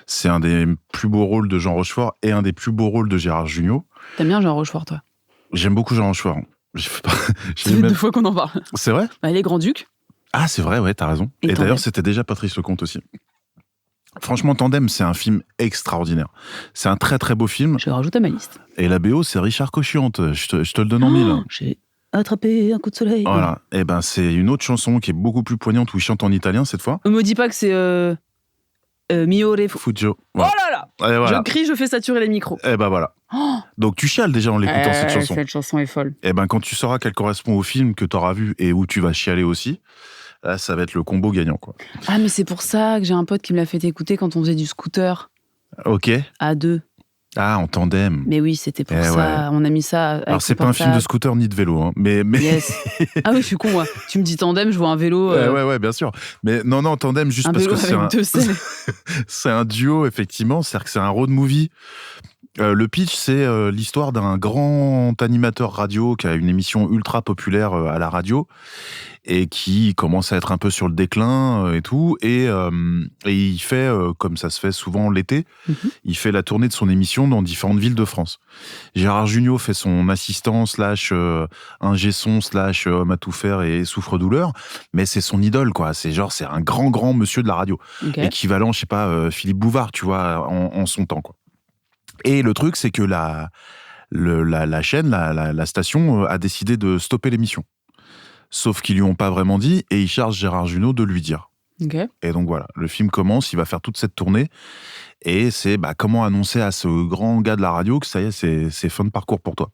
S3: C'est un des plus beaux rôles de Jean Rochefort et un des plus beaux rôles de Gérard Jugnot.
S2: T'aimes bien Jean Rochefort, toi?
S3: J'aime beaucoup Jean Rochefort.
S2: Ça fait 2 fois qu'on en parle.
S3: C'est vrai?
S2: Bah, il est grand-duc.
S3: Ah, c'est vrai, ouais, t'as raison. Et d'ailleurs, c'était déjà Patrice Lecomte aussi. Franchement, Tandem, c'est un film extraordinaire. C'est un très très beau film.
S2: Je le rajoute à ma liste.
S3: Et la BO, c'est Richard Cochiante. Je te le donne en mille.
S2: J'ai attrapé un coup de soleil.
S3: Voilà. Et ben, c'est une autre chanson qui est beaucoup plus poignante où il chante en italien cette fois.
S2: On me dit pas que c'est Miore
S3: Fuggio.
S2: Voilà. Oh là là. Voilà. Je crie, je fais saturer les micros.
S3: Et ben voilà. Donc tu chiales déjà en l'écoutant cette chanson.
S2: Cette chanson est folle.
S3: Et ben quand tu sauras qu'elle correspond au film que t'auras vu et où tu vas chialer aussi, là ça va être le combo gagnant, quoi.
S2: Ah mais c'est pour ça que j'ai un pote qui me l'a fait écouter quand on faisait du scooter.
S3: Ok.
S2: À 2.
S3: Ah, en tandem.
S2: Mais oui, c'était pour ça. Ouais. On a mis ça.
S3: Alors c'est pas un film de scooter ni de vélo, hein. Mais...
S2: Yes. Ah oui, je suis con, moi. Tu me dis tandem, je vois un vélo.
S3: Ouais, bien sûr. Mais non, tandem juste parce que c'est un duo, effectivement. C'est-à-dire que c'est un road movie Le pitch, c'est l'histoire d'un grand animateur radio qui a une émission ultra populaire à la radio et qui commence à être un peu sur le déclin et tout. Et il fait, comme ça se fait souvent l'été, il fait la tournée de son émission dans différentes villes de France. Gérard Jugnot fait son assistant / ingé son / homme à tout faire et souffre-douleur, mais c'est son idole, quoi. C'est un grand monsieur de la radio.
S2: Okay.
S3: Équivalent, je sais pas, Philippe Bouvard, tu vois, en son temps, quoi. Et le truc, c'est que la chaîne, la station, a décidé de stopper l'émission. Sauf qu'ils lui ont pas vraiment dit, et ils chargent Gérard Jugnot de lui dire.
S2: Okay.
S3: Et donc voilà, le film commence, il va faire toute cette tournée, et c'est comment annoncer à ce grand gars de la radio que ça y est, c'est fin de parcours pour toi.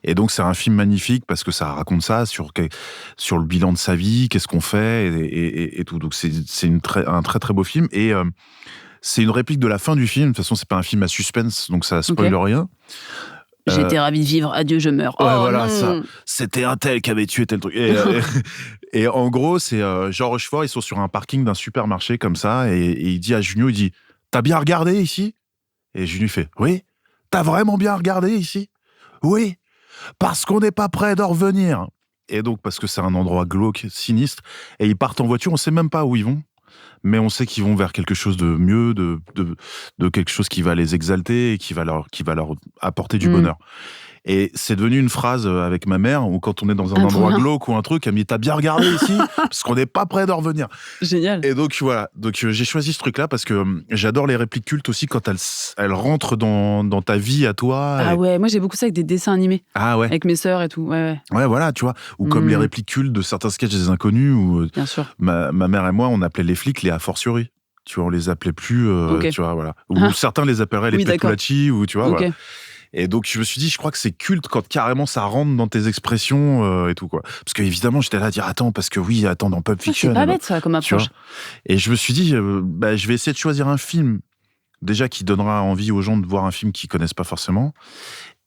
S3: Et donc c'est un film magnifique parce que ça raconte ça sur le bilan de sa vie, qu'est-ce qu'on fait, et tout. Donc c'est un très très beau film, et c'est une réplique de la fin du film. De toute façon, c'est pas un film à suspense, donc ça spoil rien.
S2: J'étais ravi de vivre, adieu, je meurs.
S3: Ouais,
S2: oh,
S3: voilà,
S2: non.
S3: ça. C'était un tel qui avait tué tel truc. Et en gros, c'est Jean Rochefort, ils sont sur un parking d'un supermarché comme ça, et il dit à Jugnot, il dit « T'as bien regardé ici ?» Et Jugnot fait « Oui, t'as vraiment bien regardé ici ?»« Oui, parce qu'on n'est pas prêt de revenir. » Et donc, parce que c'est un endroit glauque, sinistre, et ils partent en voiture, on sait même pas où ils vont. Mais on sait qu'ils vont vers quelque chose de mieux, de quelque chose qui va les exalter et qui va leur apporter du bonheur. Et c'est devenu une phrase avec ma mère, où quand on est dans un endroit glauque ou un truc, elle me dit « T'as bien regardé ici ?» Parce qu'on n'est pas prêt de revenir.
S2: Génial.
S3: Et donc voilà, j'ai choisi ce truc-là parce que j'adore les répliques cultes aussi quand elles rentrent dans ta vie à toi.
S2: Ah ouais, moi j'ai beaucoup ça avec des dessins animés.
S3: Ah ouais.
S2: Avec mes sœurs et tout, ouais.
S3: Ouais, voilà, tu vois. Ou comme les répliques cultes de certains sketchs des Inconnus, où
S2: bien sûr.
S3: Ma mère et moi, on appelait les flics les a fortiori. Tu vois, on les appelait plus, tu vois, voilà. Ou certains les appelleraient les Petulacci, ou tu vois, voilà. Et donc, je me suis dit, je crois que c'est culte quand carrément ça rentre dans tes expressions et tout, quoi. Parce que évidemment, j'étais là à dire, attends, parce que oui, attends, dans Pulp Fiction.
S2: C'est pas bête, ça, comme approche.
S3: Et je me suis dit, je vais essayer de choisir un film, déjà, qui donnera envie aux gens de voir un film qu'ils connaissent pas forcément,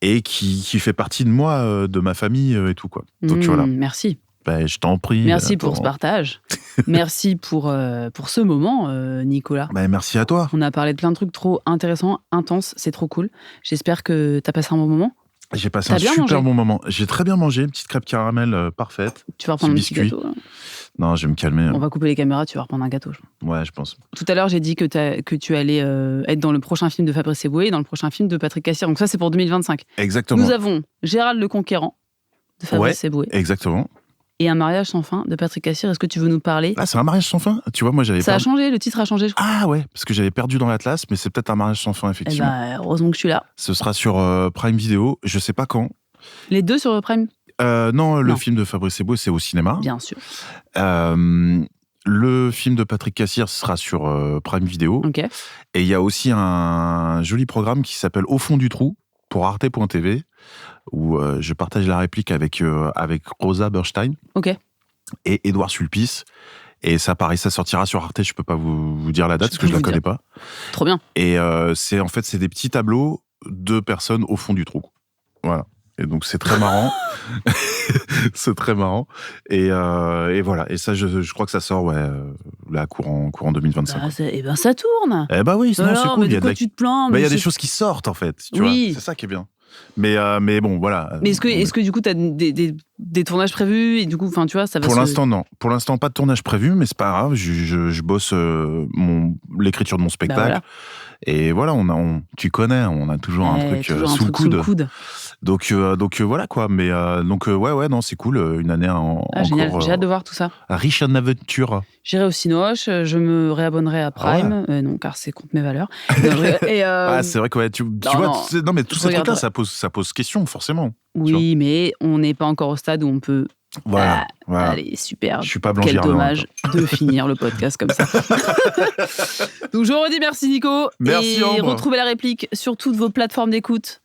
S3: et qui fait partie de moi, de ma famille et tout, quoi. Donc, voilà.
S2: Merci.
S3: Je t'en prie.
S2: Merci pour ce partage. Merci pour ce moment, Nicolas.
S3: Merci à toi.
S2: On a parlé de plein de trucs trop intéressants, intenses, c'est trop cool. J'espère que t'as passé un bon moment.
S3: J'ai passé un super bon moment. J'ai très bien mangé, une petite crêpe caramel parfaite.
S2: Tu vas reprendre un petit gâteau là.
S3: Non, je vais me calmer.
S2: On va couper les caméras, tu vas reprendre un gâteau.
S3: Ouais, je pense.
S2: Tout à l'heure, j'ai dit que tu allais être dans le prochain film de Fabrice Eboué et dans le prochain film de Patrick Cassière. Donc ça, c'est pour 2025.
S3: Exactement.
S2: Nous avons Gérald le Conquérant de Fabrice Eboué.
S3: Exactement.
S2: Et Un mariage sans fin de Patrick Cassière. Est-ce que tu veux nous parler ?
S3: Ah, c'est Un mariage sans fin ? Tu vois, moi j'avais
S2: Ça a changé, le titre a changé, je crois.
S3: Ah ouais, parce que j'avais perdu dans l'Atlas, mais c'est peut-être Un mariage sans fin, effectivement.
S2: Heureusement que je suis là.
S3: Ce sera sur Prime Video, je sais pas quand.
S2: Les deux sur Prime ?
S3: Non, le film de Fabrice Eboué, c'est au cinéma.
S2: Bien sûr.
S3: Le film de Patrick Cassière sera sur Prime Video.
S2: Okay.
S3: Et il y a aussi un joli programme qui s'appelle Au fond du trou, pour arte.tv, où je partage la réplique avec Rosa Berstein et Édouard Sulpice. Et ça, pareil, ça sortira sur Arte. Je peux pas vous dire la date parce que je la connais pas.
S2: Trop bien.
S3: Et c'est des petits tableaux de personnes au fond du trou. Voilà. Et donc c'est très marrant. C'est très marrant. Et voilà. Et ça, je crois que ça sort là courant 2025.
S2: Ça tourne.
S3: Oui, c'est cool.
S2: Mais de quoi tu te plains ?
S3: Il y a des choses qui sortent en fait. Tu vois, c'est ça qui est bien. Mais bon, voilà.
S2: Mais est-ce que du coup, tu as des tournages prévus et du coup, tu vois, ça va
S3: Pour l'instant, non. Pour l'instant, pas de tournage prévu, mais c'est pas grave. Je bosse l'écriture de mon spectacle. Voilà. Et voilà, tu connais, on a toujours un truc sous le coude. Donc voilà quoi. Mais non, c'est cool. Une année
S2: génial.
S3: encore.
S2: J'ai hâte de voir tout ça.
S3: Riche en aventures.
S2: J'irai au Cinoche, je me réabonnerai à Prime. Non, car c'est contre mes valeurs.
S3: C'est vrai que tu vois. Non, mais tous ces trucs-là, ça pose question forcément.
S2: Oui, mais on n'est pas encore au stade où on peut.
S3: Voilà.
S2: Allez, super.
S3: Je suis pas blanchi.
S2: Quel dommage de finir le podcast comme ça. Donc je redis merci Nico.
S3: Merci
S2: et
S3: Ambre.
S2: Retrouvez la réplique sur toutes vos plateformes d'écoute.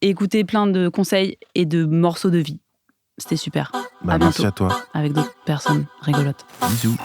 S2: Et écoutez plein de conseils et de morceaux de vie. C'était super.
S3: Merci à toi.
S2: Avec d'autres personnes rigolotes.
S3: Bisous.